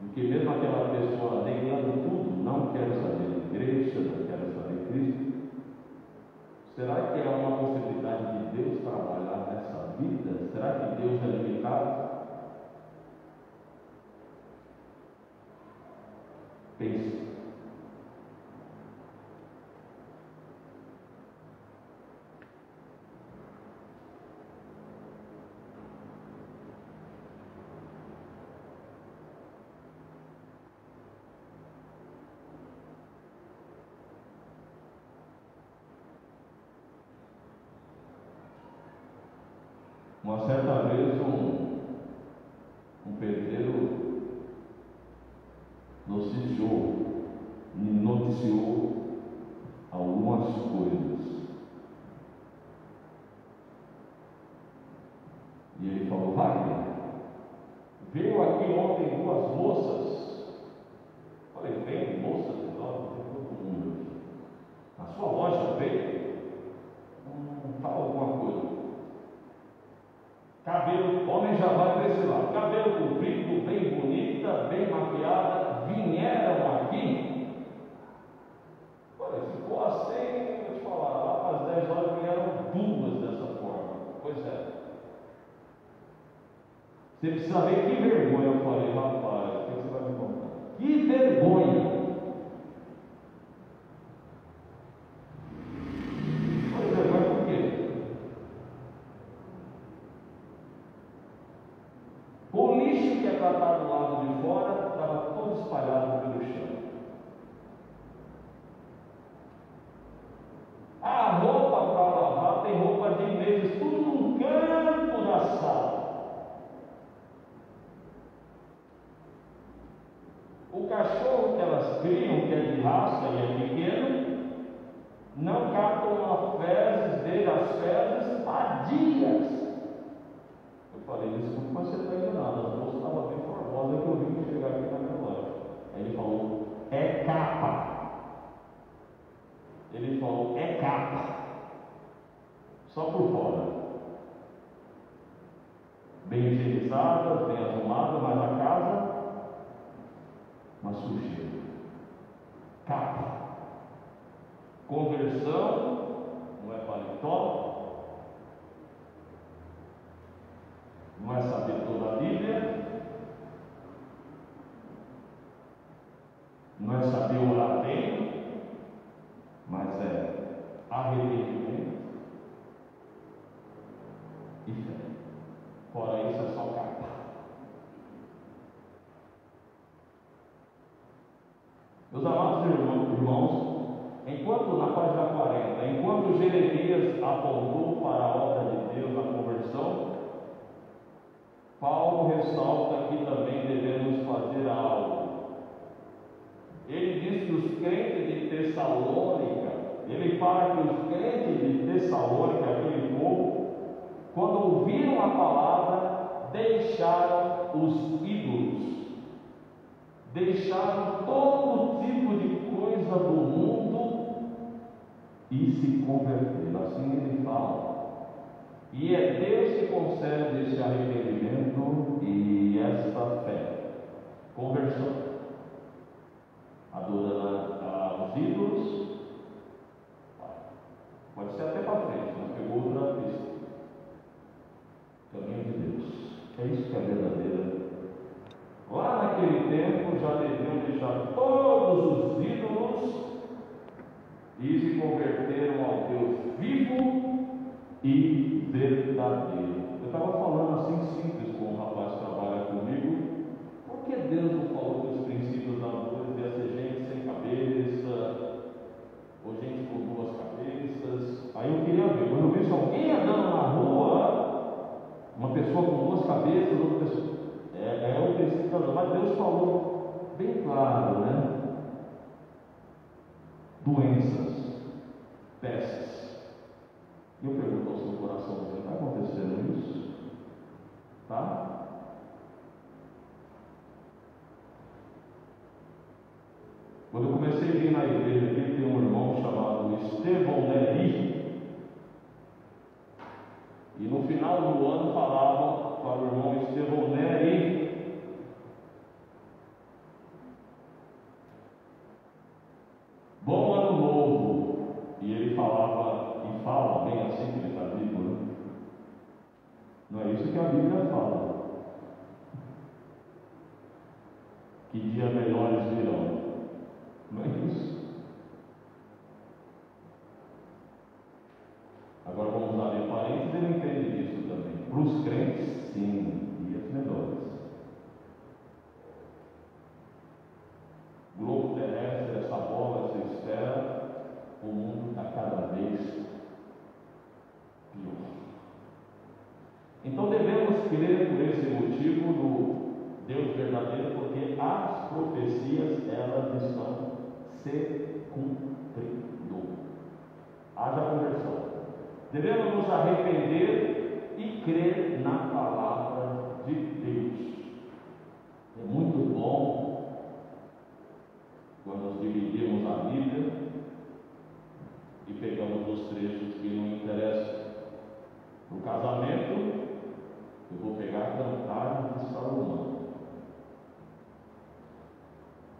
do que mesmo aquela pessoa negando tudo, não quero saber de igreja, não quero saber de Cristo. Será que há uma possibilidade de Deus trabalhar nessa vida? Será que Deus é limitado? Pense. Uma certa vez um noticiou algumas coisas. E ele falou: Wagner, veio aqui ontem duas moças. Falei: vem, moças, todo mundo. Na sua loja veio? Fala alguma coisa. Cabelo, homem já vai para esse lado. Cabelo comprido, bem bonita, bem maquiada. Vieram aqui. Olha, se for assim, eu vou te falar, lá para as 10 horas vieram duas dessa forma. Pois é. Você precisa ver que vergonha. Eu falei: rapaz, o que você vai me contar? Que vergonha! Foi vergonha por quê? O lixo que é tratado do lado de fora estava todo espalhado pelo chão. A roupa para lavar, tem roupa de meses, tudo num canto da sala. O cachorro que elas criam, que é de raça e é pequeno, não captam as fezes dele, as fezes há dias. Eu falei: desculpa, mas você está enganado, a moça estava bem formosa que eu vim chegar aqui na minha loja. Aí ele falou: é capa. Ele falou: é capa. Só por fora. Bem higienizada, bem arrumada, mas a casa, uma sujeira. Capa. Conversão, não é paletó, não é saber toda a Bíblia, não é saber orar bem, mas é arrependimento e fé. Fora isso é só capa. Meus amados irmãos, enquanto na página 40, enquanto Jeremias apontou para a obra de Deus na conversão, Paulo ressalta que também devemos fazer algo. Ele diz que os crentes de Tessalônica, ele fala que os crentes de Tessalônica, aquele povo, quando ouviram a palavra, deixaram os ídolos, deixaram todo tipo de coisa do mundo e se converteram. Assim ele fala. E é Deus que concede esse arrependimento e esta fé. Conversão. Adorando aos ídolos. Pode ser até para frente, mas pegou outra pista. Caminho de Deus. É isso que é verdadeira. Lá naquele tempo já deviam deixar todos os ídolos e se converteram ao Deus vivo e verdadeiro. Eu estava falando assim simples com um rapaz que trabalha comigo. Por que Deus não falou que os princípios da luz devia ser gente sem cabeça, ou gente com duas cabeças? Aí eu queria ver, quando eu vejo alguém andando na rua, uma pessoa com duas cabeças, outra pessoa, é o princípio da luz. Mas Deus falou bem claro, né? Doenças, pestes. E eu pergunto ao seu coração: está acontecendo isso? Tá? Quando eu comecei a vir na igreja aqui, tem um irmão chamado Estevão Neri, e no final do ano falavam para o irmão Estevão Neri: bom ano novo. E ele falava, e fala bem assim que ele está vivo, né? Não é isso que a Bíblia fala. Que dias melhores virão. Não é isso. Agora vamos abrir parênteses, ele entende isso também. Para os crentes, sim, dias melhores. Globo terrestre, essa bola, essa esfera, o mundo está cada vez pior. Então devemos crer por esse motivo Deus verdadeiro, porque as profecias, elas estão se cumprindo. Haja conversão. Devemos nos arrepender e crer na palavra de Deus. É muito bom quando nós dividimos a Bíblia e pegamos os trechos que não interessam. No casamento, eu vou pegar Cantares de Salomão.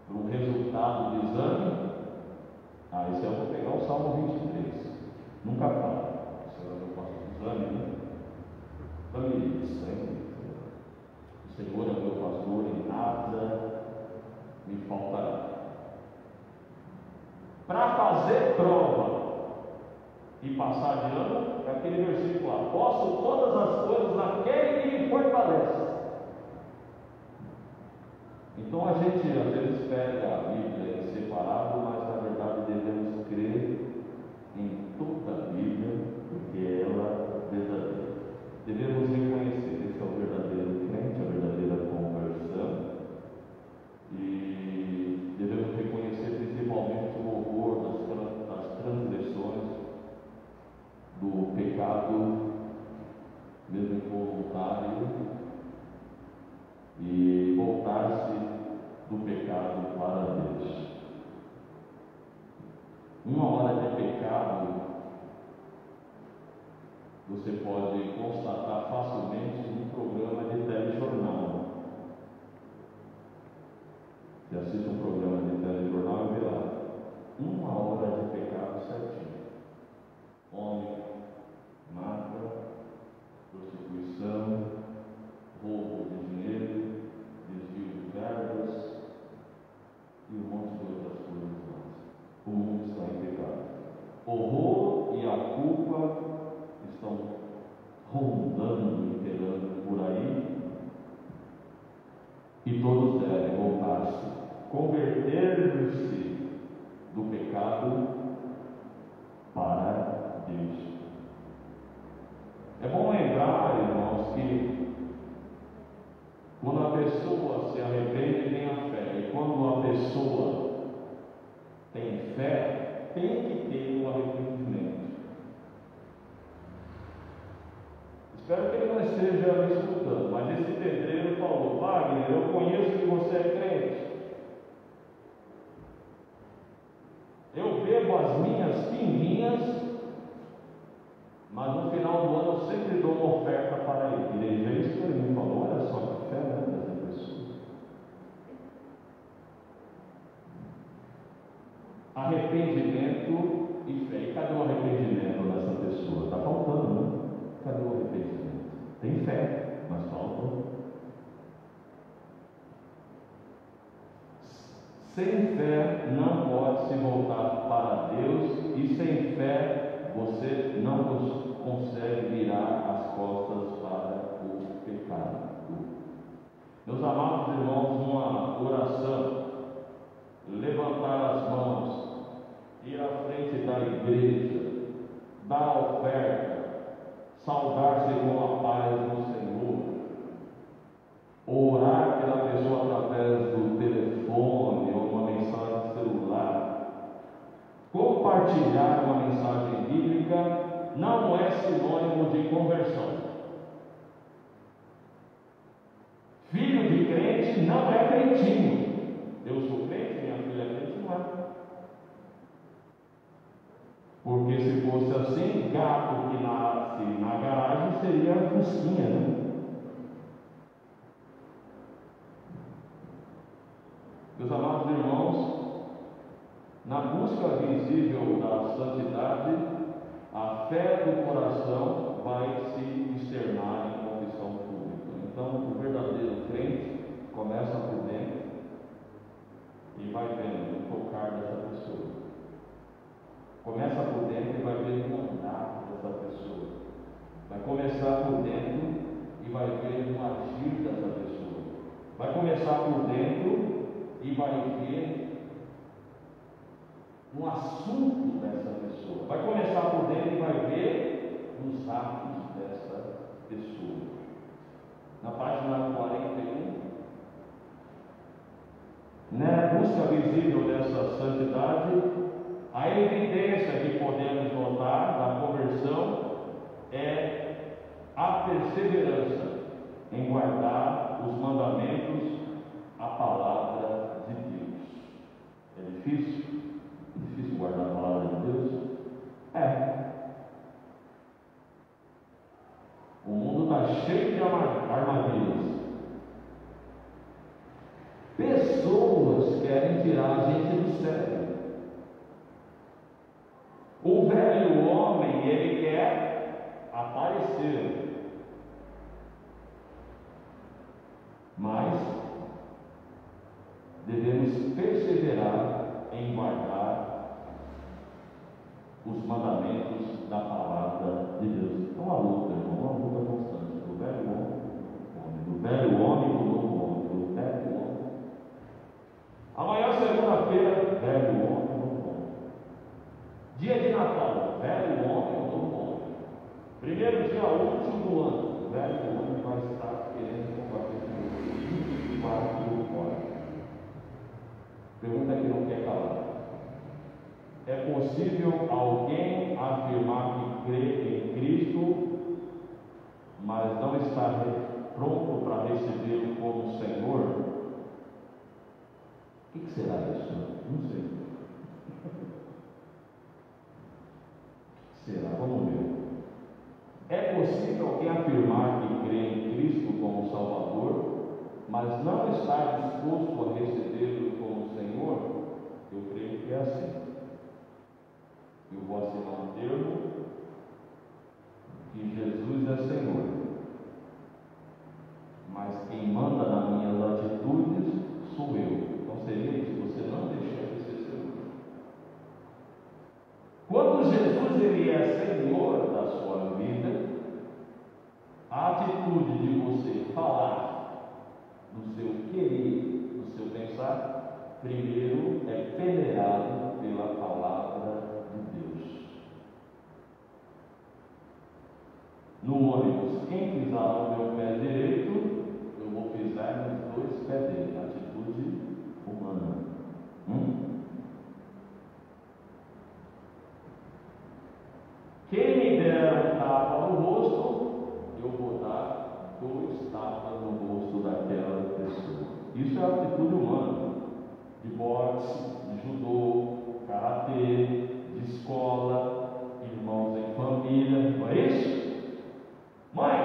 Para um resultado do exame, esse eu vou pegar o Salmo 23. Nunca fala. Eu faço o exame, né? Exame de sangue. O Senhor é meu pastor e nada me faltará. Para fazer prova e passar de ano, é aquele versículo lá: posso todas as coisas naquele que me fortalece. Então a gente às vezes pega a Bíblia em separado, mas na verdade devemos crer em toda a Bíblia, porque ela é verdadeira. Devemos reconhecer: esse é o verdadeiro crente, a verdadeira conversão, e devemos reconhecer principalmente o horror das transgressões, do pecado, mesmo involuntário, e voltar-se do pecado para Deus. Uma hora de pecado você pode constatar facilmente num programa de telejornal. Você assiste um programa de telejornal e vê lá: uma hora de pecado certinho. Homem, mata, prostituição, roubo de dinheiro, desvio de verbas e um monte de outras coisas mais. O mundo está em pecado. Horror e a culpa estão rondando, imperando por aí, e todos devem voltar-se, converter-se do pecado para Deus. É bom lembrar, irmãos, que quando a pessoa se arrepende, tem a fé. E quando a pessoa tem fé, tem que ter um arrependimento. Espero que ele não esteja me escutando, mas esse pedreiro falou: Wagner, eu conheço que você é crente. Eu bebo as minhas pinguinhas, mas no final do ano eu sempre dou uma oferta para a igreja. É isso que ele me falou. Olha só que fé, né, dessa pessoa. Arrependimento e fé. E cadê o arrependimento nessa pessoa? Está faltando, né? Cadê o arrependimento? Tem fé, mas falta. Sem fé não pode se voltar para Deus, e sem fé você não consegue virar as costas para o pecado. Meus amados irmãos, uma oração, levantar as mãos, ir à frente da igreja, dar a oferta, saudar-se com a paz do Senhor, orar pela pessoa através do telefone ou uma mensagem celular, compartilhar uma mensagem bíblica, não é sinônimo de conversão. Filho de crente não é crentinho. Eu sou crente, minha filha é crente, não é. Porque se fosse assim, gato que nasce na garagem seria fusquinha, né? Meus amados irmãos, na busca visível da santidade, a fé do coração vai se externar em confissão pública. Então, o verdadeiro crente começa por dentro e vai vendo o tocar dessa pessoa. Começa por dentro e vai ver o andar dessa pessoa. Vai começar por dentro e vai ver o agir dessa pessoa. Vai começar por dentro e vai ver um assunto dessa pessoa. Vai começar por dentro e vai ver os atos dessa pessoa. Na página 41, busca visível dessa santidade, a evidência que podemos notar da conversão é a perseverança em guardar os mandamentos, a palavra de Deus. É difícil? É difícil guardar a palavra de Deus? É. O mundo está cheio de armadilhas. Pessoas querem tirar a gente do sério. O velho homem, ele quer aparecer, mas devemos perseverar em guardar os mandamentos da palavra de Deus. É uma luta, irmão, uma luta constante do velho homem, do velho homem e do novo homem, do velho homem. Amanhã, segunda-feira, velho homem, novo homem. Dia de Natal, velho homem, novo homem. Primeiro dia útil do ano, velho homem vai estar querendo combater com 24 horas. Pergunta que não quer calar. É possível alguém afirmar que crê em Cristo, mas não estar pronto para recebê-lo como Senhor? O que será isso? Não sei. O que será? Vamos ver. É possível alguém afirmar que crê em Cristo como Salvador, mas não estar disposto a recebê-lo como Senhor? Eu creio que é assim. Eu vou assinar um termo que Jesus é Senhor, mas quem manda nas minhas atitudes sou eu. Então seria isso, você não deixar de ser Senhor. Quando Jesus ele é Senhor da sua vida, a atitude de você falar, do seu querer, do seu pensar, primeiro é peneirado pela palavra de Deus. No ônibus, quem pisar no meu pé direito, eu vou pisar nos dois pés dele. Atitude humana. Quem me der um tapa no rosto, eu vou dar 2 tapas no rosto daquela pessoa. Isso é atitude humana. De boxe, de judô, karatê, de escola, irmãos em família, não é isso? Mãe,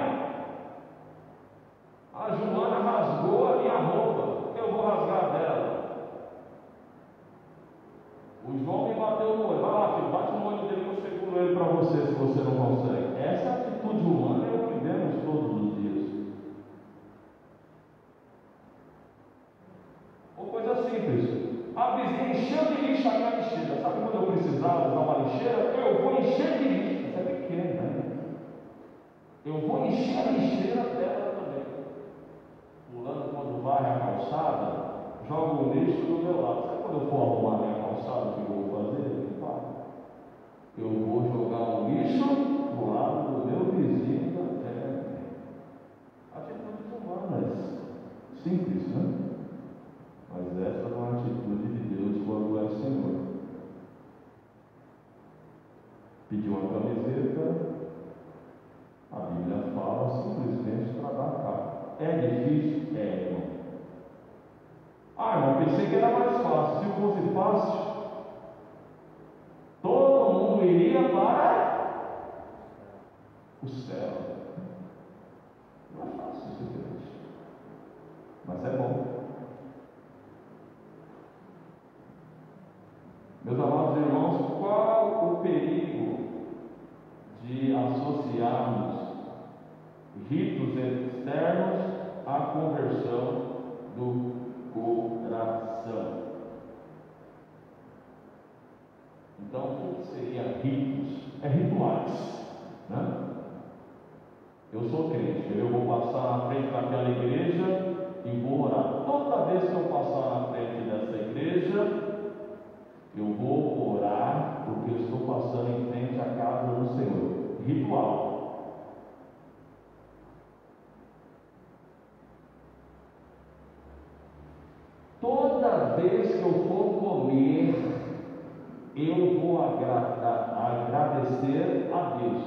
a Joana rasgou a minha roupa, eu vou rasgar dela. O João me bateu no olho, vai lá filho, bate no olho dele que eu seguro ele para você se você não consegue. Essa atitude humana é o que vemos todos os dias. Ou coisa simples. A vizinha encheu de lixo a minha lixeira. Sabe quando eu precisava usar uma lixeira? Eu vou encher de lixo. Isso é pequeno, né? Eu vou encher a lixeira dela também. Fulano, quando varre a calçada, joga o lixo do meu lado. Sabe quando eu for arrumar a minha calçada, o que eu vou fazer? Eu vou jogar o lixo do lado do meu vizinho da terra. Atitudes humanas. Simples, né? Mas essa é uma atitude de Deus quando é Senhor. Pediu uma camiseta, a Bíblia fala simplesmente para dar cara. É difícil? É, irmão. Irmão, pensei que era mais fácil. Se fosse fácil, todo mundo iria para o céu. Não é fácil isso, Deus. Mas é bom. Meus amados irmãos, qual o perigo de associarmos ritos externos à conversão do coração? Então, o que seria ritos? É rituais, né? Eu sou crente, eu vou passar na frente daquela igreja e vou orar. Toda vez que eu passar na frente dessa igreja, eu vou orar porque eu estou passando em frente à casa do Senhor. Ritual. Toda vez que eu for comer, eu vou agradecer a Deus.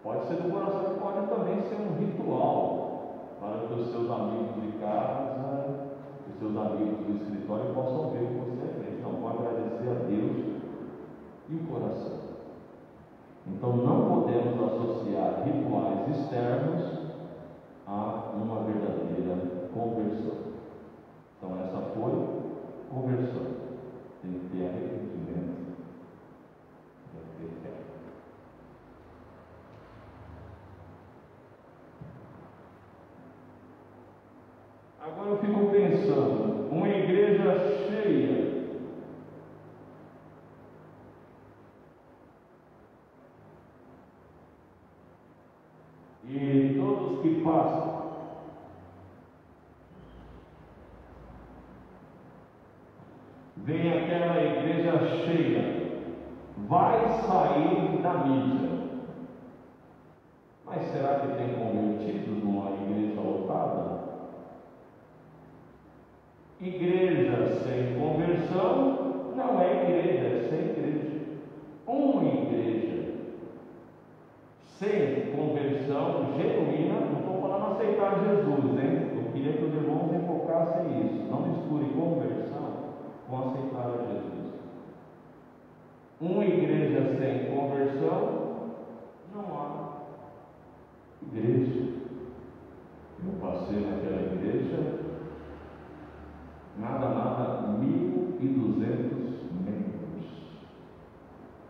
Pode ser do coração, pode também ser um ritual para que os seus amigos de casa, os seus amigos do escritório possam ver que você é crente. Então, vou agradecer a Deus e o coração. Então, não podemos associar rituais externos a uma verdadeira conversão. Então, essa foi conversão. Tem que ter arrependimento, tem que ter fé. Agora eu fico pensando, uma igreja cheia, e todos que passam vem aquela igreja cheia, vai sair da mídia. Mas será que tem convertidos numa igreja lotada? Igreja sem conversão não é igreja, é sem igreja. Uma igreja sem conversão genuína, não estou falando aceitar Jesus, hein? Eu queria que os irmãos enfocassem isso. Não misture conversão com aceitar a Jesus. Uma igreja sem conversão, não há igreja. Eu passei naquela igreja, nada, 1.200 membros.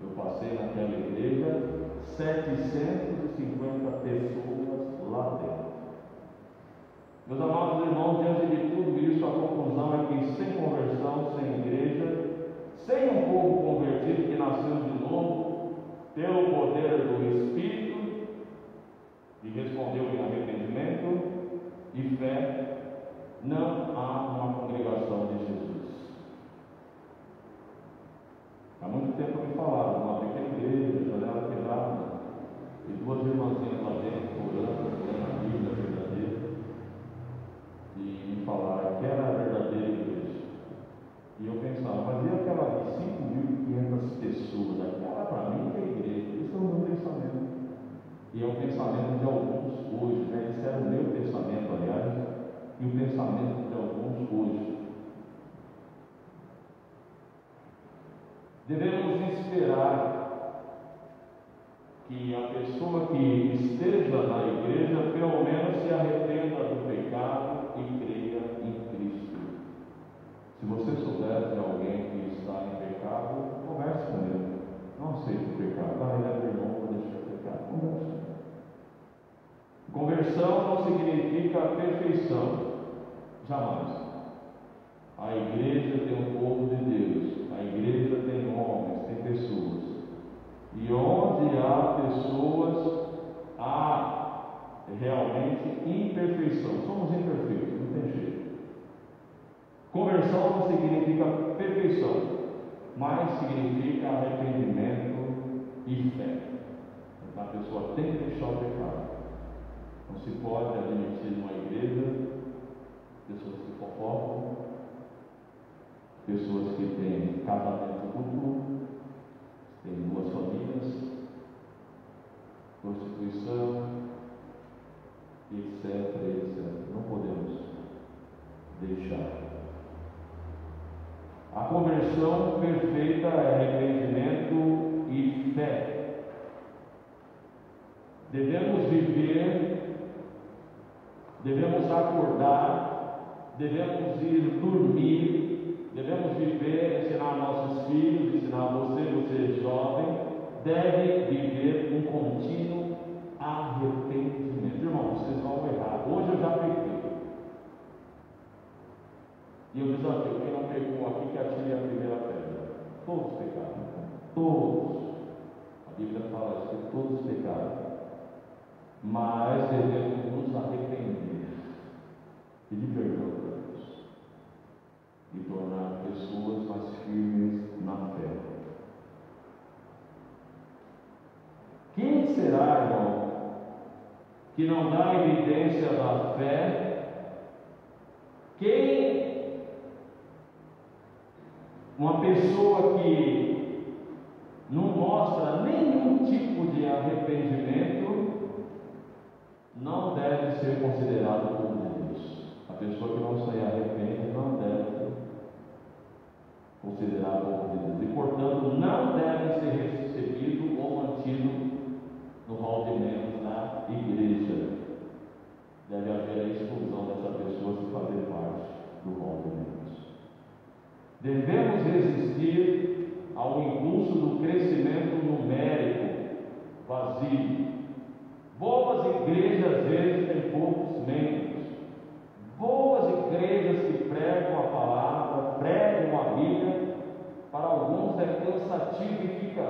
Eu passei naquela igreja, 750 pessoas lá dentro. Meus amados irmãos, diante de tudo isso, a conclusão é que sem conversão, sem igreja, sem um povo convertido que nasceu de novo, pelo poder do Espírito, e respondeu em arrependimento e fé, não há uma congregação de Jesus. Há muito tempo me falaram, uma pequena igreja, janela quebrada, e duas irmãzinhas lá dentro, orando a Bíblia verdadeira, e me falaram que era a verdadeira igreja. E eu pensava, mas e aquela de 5.500 pessoas? Aquela para mim que é igreja. Esse é o meu pensamento. E é o pensamento de alguns hoje, né? Esse era o meu pensamento, aliás, e o pensamento de alguns hoje. Devemos esperar que a pessoa que esteja na igreja pelo menos se arrependa do pecado e creia em Cristo. Se você souber de alguém que está em pecado, converse com ele. Não aceite o pecado. Ele é meu irmão, vou deixar o pecado. Converse. Conversão não significa perfeição. Jamais. A igreja tem um povo de Deus. A igreja tem homens, tem pessoas. E onde há pessoas, há realmente imperfeição. Somos imperfeitos, não tem jeito. Conversão não significa perfeição, mas significa arrependimento e fé. Então a pessoa tem que deixar o pecado. Não se pode admitir numa igreja pessoas que fofocam, pessoas que têm casamento mútuo, tem duas famílias, prostituição, etc. Não podemos deixar. A conversão perfeita é arrependimento e fé. Devemos viver, devemos acordar, devemos ir dormir, devemos viver, ensinar nossos filhos, ensinar você jovem, deve viver um contínuo arrependimento. Irmão, vocês vão errar. Hoje eu já pequei. E eu desafio, quem não pegou aqui, que atire a primeira pedra. Todos pecaram. Todos. A Bíblia fala isso, que todos pecaram. Mas devemos nos arrepender. Pedir perdão para Deus. E tornar pessoas mais firmes na fé. Quem será, irmão, que não dá evidência da fé? Quem Uma pessoa que não mostra nenhum tipo de arrependimento não deve ser considerado como de Deus. A pessoa que não se arrepende não deve ser considerado como de Deus. E, portanto, não deve ser recebido ou mantido no hall de membros da igreja. Deve haver a exclusão dessa pessoa se fazer parte do hall de membros. Devemos resistir ao impulso do crescimento numérico vazio. Boas igrejas às vezes têm poucos membros. Boas igrejas que pregam a palavra, pregam a Bíblia, para alguns é cansativo e fica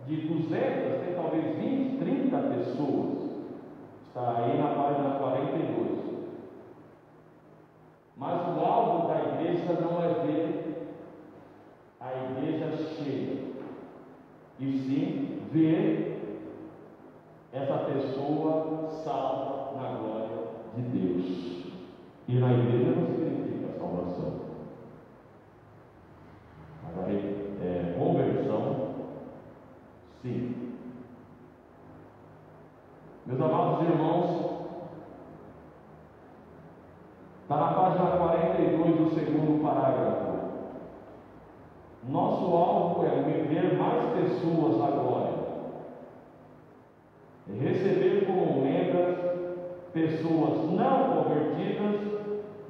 de 200, tem talvez 20, 30 pessoas. Está aí na página 42. Mas o alvo da igreja não é ver a igreja cheia, e sim ver essa pessoa salva na glória de Deus. E na igreja não significa salvação, mas a conversão, sim. Meus amados irmãos, está na página 42 do segundo parágrafo. Nosso alvo é ver mais pessoas na glória, receber como membros pessoas não convertidas.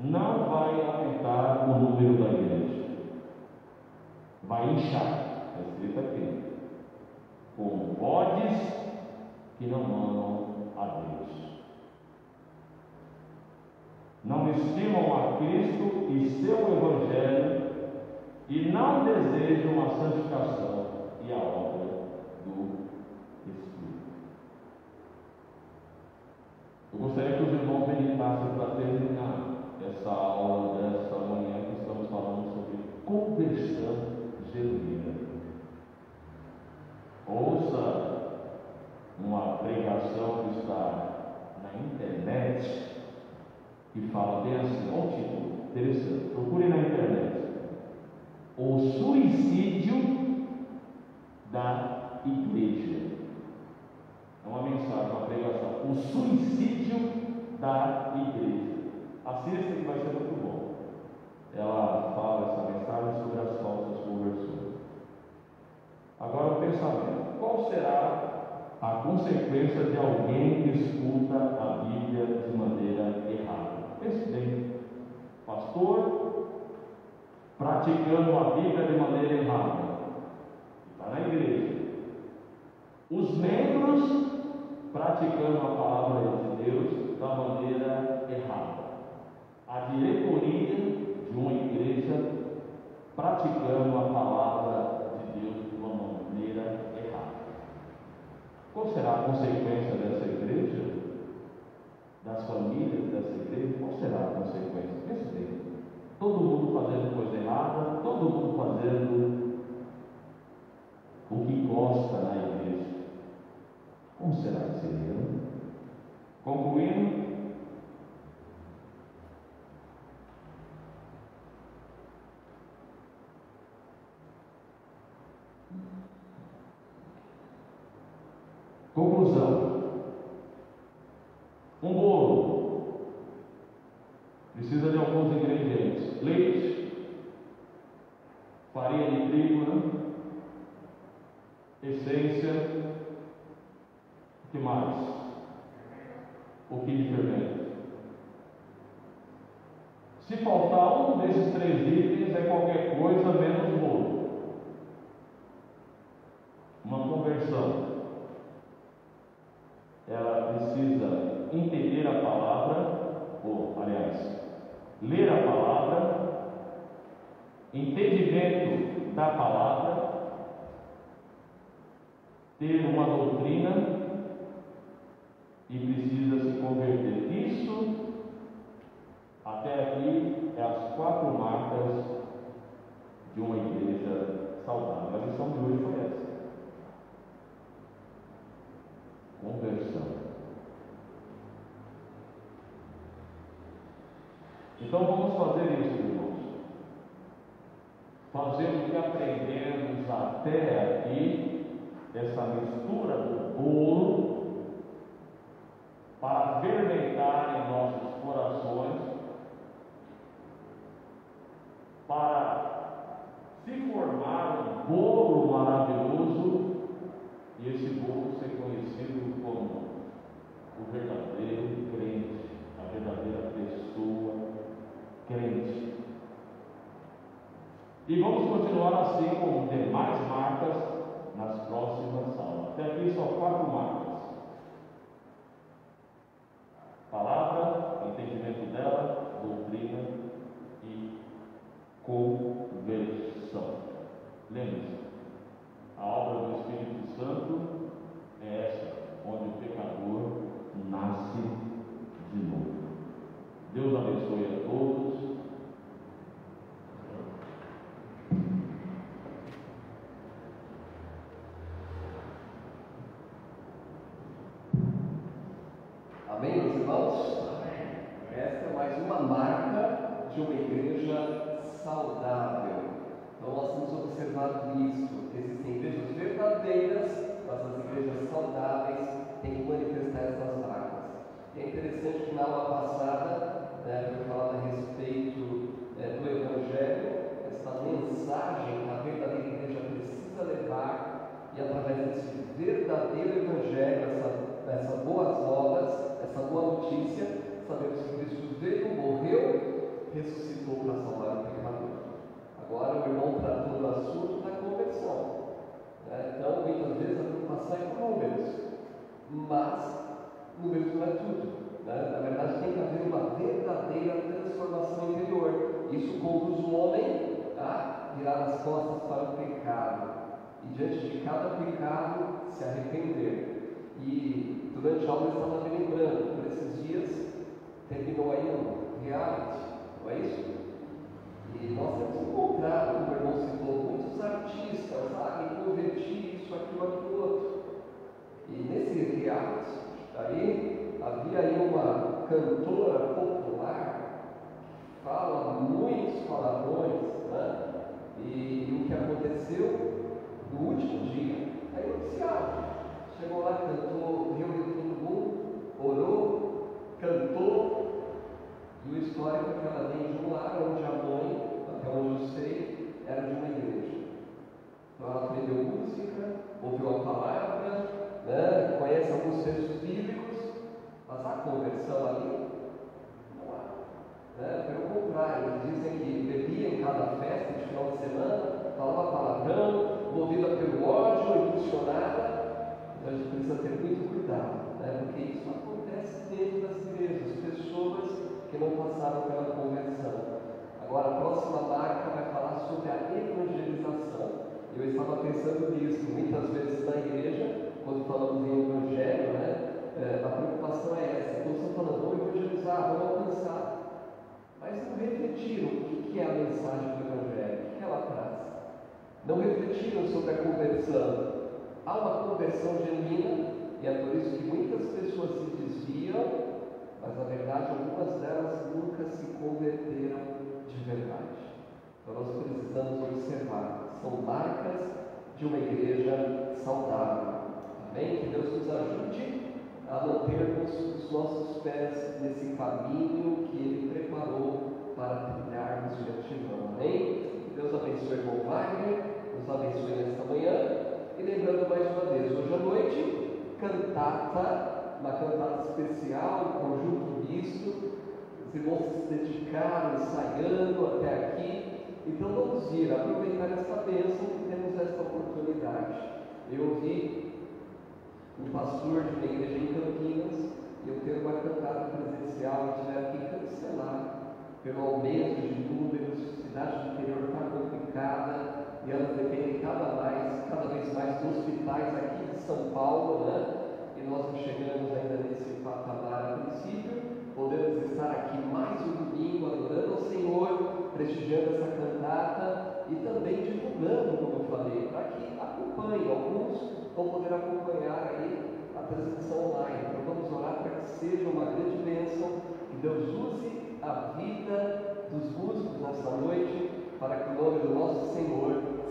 Não vai aumentar o número da igreja, vai inchar, é escrito aqui, com bodes que não amam a Deus, não estimam a Cristo e seu Evangelho, e não desejam a santificação e a obra do Espírito. Eu gostaria que os irmãos meditassem para terminar essa aula dessa manhã que estamos falando sobre conversão genuína. Ouça uma pregação que está na internet que fala bem assim, olha o título, interessante, procure na internet: o suicídio da igreja. É uma mensagem, uma pregação, o suicídio da igreja. Assista que vai ser muito bom. Ela fala essa mensagem sobre as falsas conversões. Agora o pensamento: qual será a consequência de alguém que escuta a Bíblia de maneira errada? Pense bem. Pastor praticando a Bíblia de maneira errada, está na igreja. Os membros praticando a palavra de Deus da maneira errada. A diretoria de uma igreja praticando a palavra de Deus de uma maneira errada. Qual será a consequência dessa igreja? Das famílias dessa igreja? Qual será a consequência? Pense bem. Todo mundo fazendo coisa errada, todo mundo fazendo o que gosta na igreja. Como será que seria? Concluindo, conclusão: um bolo precisa de alguns ingredientes: leite, farinha de trigo, essência, o que mais? Um pouquinho de fermento. Se faltar um desses 3 itens, é qualquer coisa menos bolo. Uma conversão, ela precisa entender a palavra, ou aliás, ler a palavra, entendimento da palavra, ter uma doutrina e precisa se converter. Isso, até aqui, é as 4 marcas de uma igreja saudável. A lição de hoje foi essa: conversão. Então vamos fazer isso, irmãos. fazendo o que aprendemos até aqui, essa mistura do bolo, para fermentar em nossos corações, para se formar um bolo maravilhoso, e esse bolo ser conhecido como o verdadeiro crente, a verdadeira pessoa crente. E vamos continuar assim com demais marcas nas próximas aulas. Até aqui são 4 marcas: palavra, entendimento dela, doutrina e conversão. Lembre-se, a obra do Espírito Santo é essa, onde o pecador nasce de novo. Deus abençoe a todos. Amém, meus irmãos? Esta é mais uma marca de uma igreja saudável. Então nós temos observado isso. Existem igrejas verdadeiras, mas as igrejas saudáveis têm que manifestar essas marcas. E é interessante que na aula passada, foi falado a respeito do Evangelho, essa mensagem que a verdadeira igreja precisa levar, e através desse verdadeiro Evangelho, essas boas novas, essa boa notícia, sabemos que Cristo veio, morreu, ressuscitou para salvar o pecador. Agora o irmão tratou do assunto da conversão. Então, muitas vezes a preocupação é com números, mas números não é tudo. Na verdade, tem que haver uma verdadeira transformação interior. Isso conduz o homem a virar as costas para o pecado e, diante de cada pecado, se arrepender. E durante a aula eu estava me lembrando, por esses dias terminou aí um reality, não é isso? E nós temos encontrado, como o irmão citou, muitos artistas, me converti, isso, aquilo, outro. E nesse reality aí, havia aí uma cantora popular que fala muitos palavrões, E o que aconteceu no último dia, aí noticiado. Chegou lá, cantou, reuniu todo mundo, orou, cantou, e o histórico é que ela vem de um lar onde a mãe, até onde eu sei, era de uma igreja. Então ela aprendeu música, ouviu a palavra, conhece alguns textos bíblicos, mas a conversão ali não há. Pelo contrário, eles dizem que bebia em cada festa de final de semana, falava palavrão, movida pelo ódio, impulsionada. Então a gente precisa ter muito cuidado, porque isso acontece dentro das igrejas, pessoas que não passaram pela conversão. Agora a próxima marca vai falar sobre a evangelização. Eu estava pensando nisso, muitas vezes na igreja, quando falamos em evangelho, a preocupação é essa: todos estão falando, vamos evangelizar, vamos alcançar, mas não refletiram o que é a mensagem do evangelho, o que ela traz. Não refletiram sobre a conversão. Há uma conversão genuína, e é por isso que muitas pessoas se desviam, mas na verdade algumas delas nunca se converteram de verdade. Então nós precisamos observar, são marcas de uma igreja saudável. Amém? Que Deus nos ajude a mantermos os nossos pés nesse caminho que Ele preparou para trilharmos diante de nós. Amém? Que Deus abençoe o irmão Wagner, nos abençoe nesta manhã. E lembrando mais uma vez, hoje à noite, cantata, uma cantata especial, um conjunto misto. Os irmãos se dedicaram, ensaiando até aqui. Então vamos ir, aproveitar esta bênção que temos esta oportunidade. Eu ouvi um pastor de uma igreja em Campinas, e eu ter uma cantata presencial e tiveram que cancelar pelo aumento de números, cidade do interior está complicada, e elas dependem cada vez mais dos hospitais aqui de São Paulo, E nós não chegamos ainda nesse patamar a princípio. Podemos estar aqui mais um domingo adorando ao Senhor, prestigiando essa cantata e também divulgando, como eu falei, para que acompanhem. Alguns vão poder acompanhar aí a transmissão online. Então vamos orar para que seja uma grande bênção, que Deus use a vida dos músicos nesta noite, para que o nome do nosso Senhor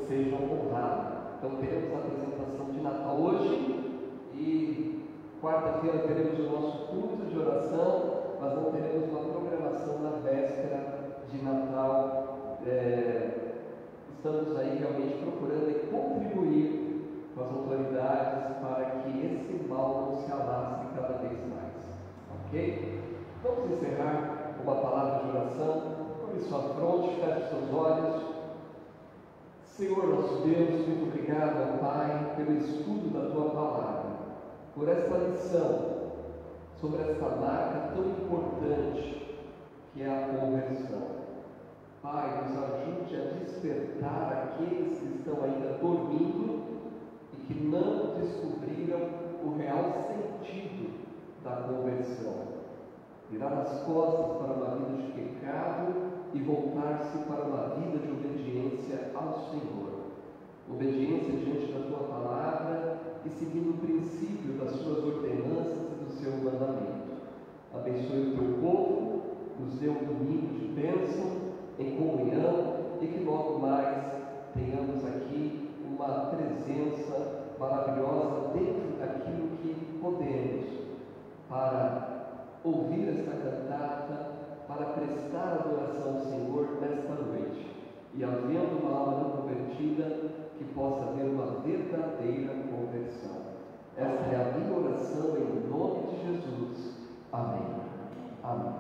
sejam honrados. Então teremos a apresentação de Natal hoje e quarta-feira teremos o nosso culto de oração, mas não teremos uma programação na véspera de Natal. Estamos aí realmente procurando contribuir com as autoridades para que esse mal não se alastre cada vez mais. Ok? Vamos encerrar com uma palavra de oração. Cubra sua fronte, feche seus olhos. Senhor nosso Deus, muito obrigado, Pai, pelo estudo da Tua Palavra, por esta lição sobre esta marca tão importante que é a conversão. Pai, nos ajude a despertar aqueles que estão ainda dormindo e que não descobriram o real sentido da conversão. Virar as costas para uma vida de pecado e voltar-se para uma vida de obediência ao Senhor. Obediência diante da Tua Palavra e seguindo o princípio das Suas ordenanças e do Seu mandamento. Abençoe o Teu povo, nos dê um domingo de bênção, em comunhão, e que logo mais tenhamos aqui uma presença maravilhosa dentro daquilo que podemos, para ouvir esta cantata, para prestar adoração ao Senhor nesta noite, e havendo uma alma não convertida, que possa haver uma verdadeira conversão. Esta é a minha oração em nome de Jesus. Amém. Amém.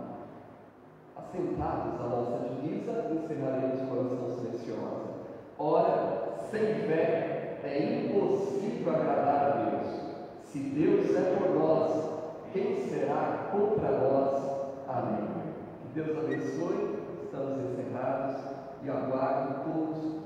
Assentados à nossa divisa, encerraremos com oração silenciosa. Ora, sem fé é impossível agradar a Deus. Se Deus é por nós, quem será contra nós? Amém. Que Deus abençoe. Estamos encerrados e aguardo todos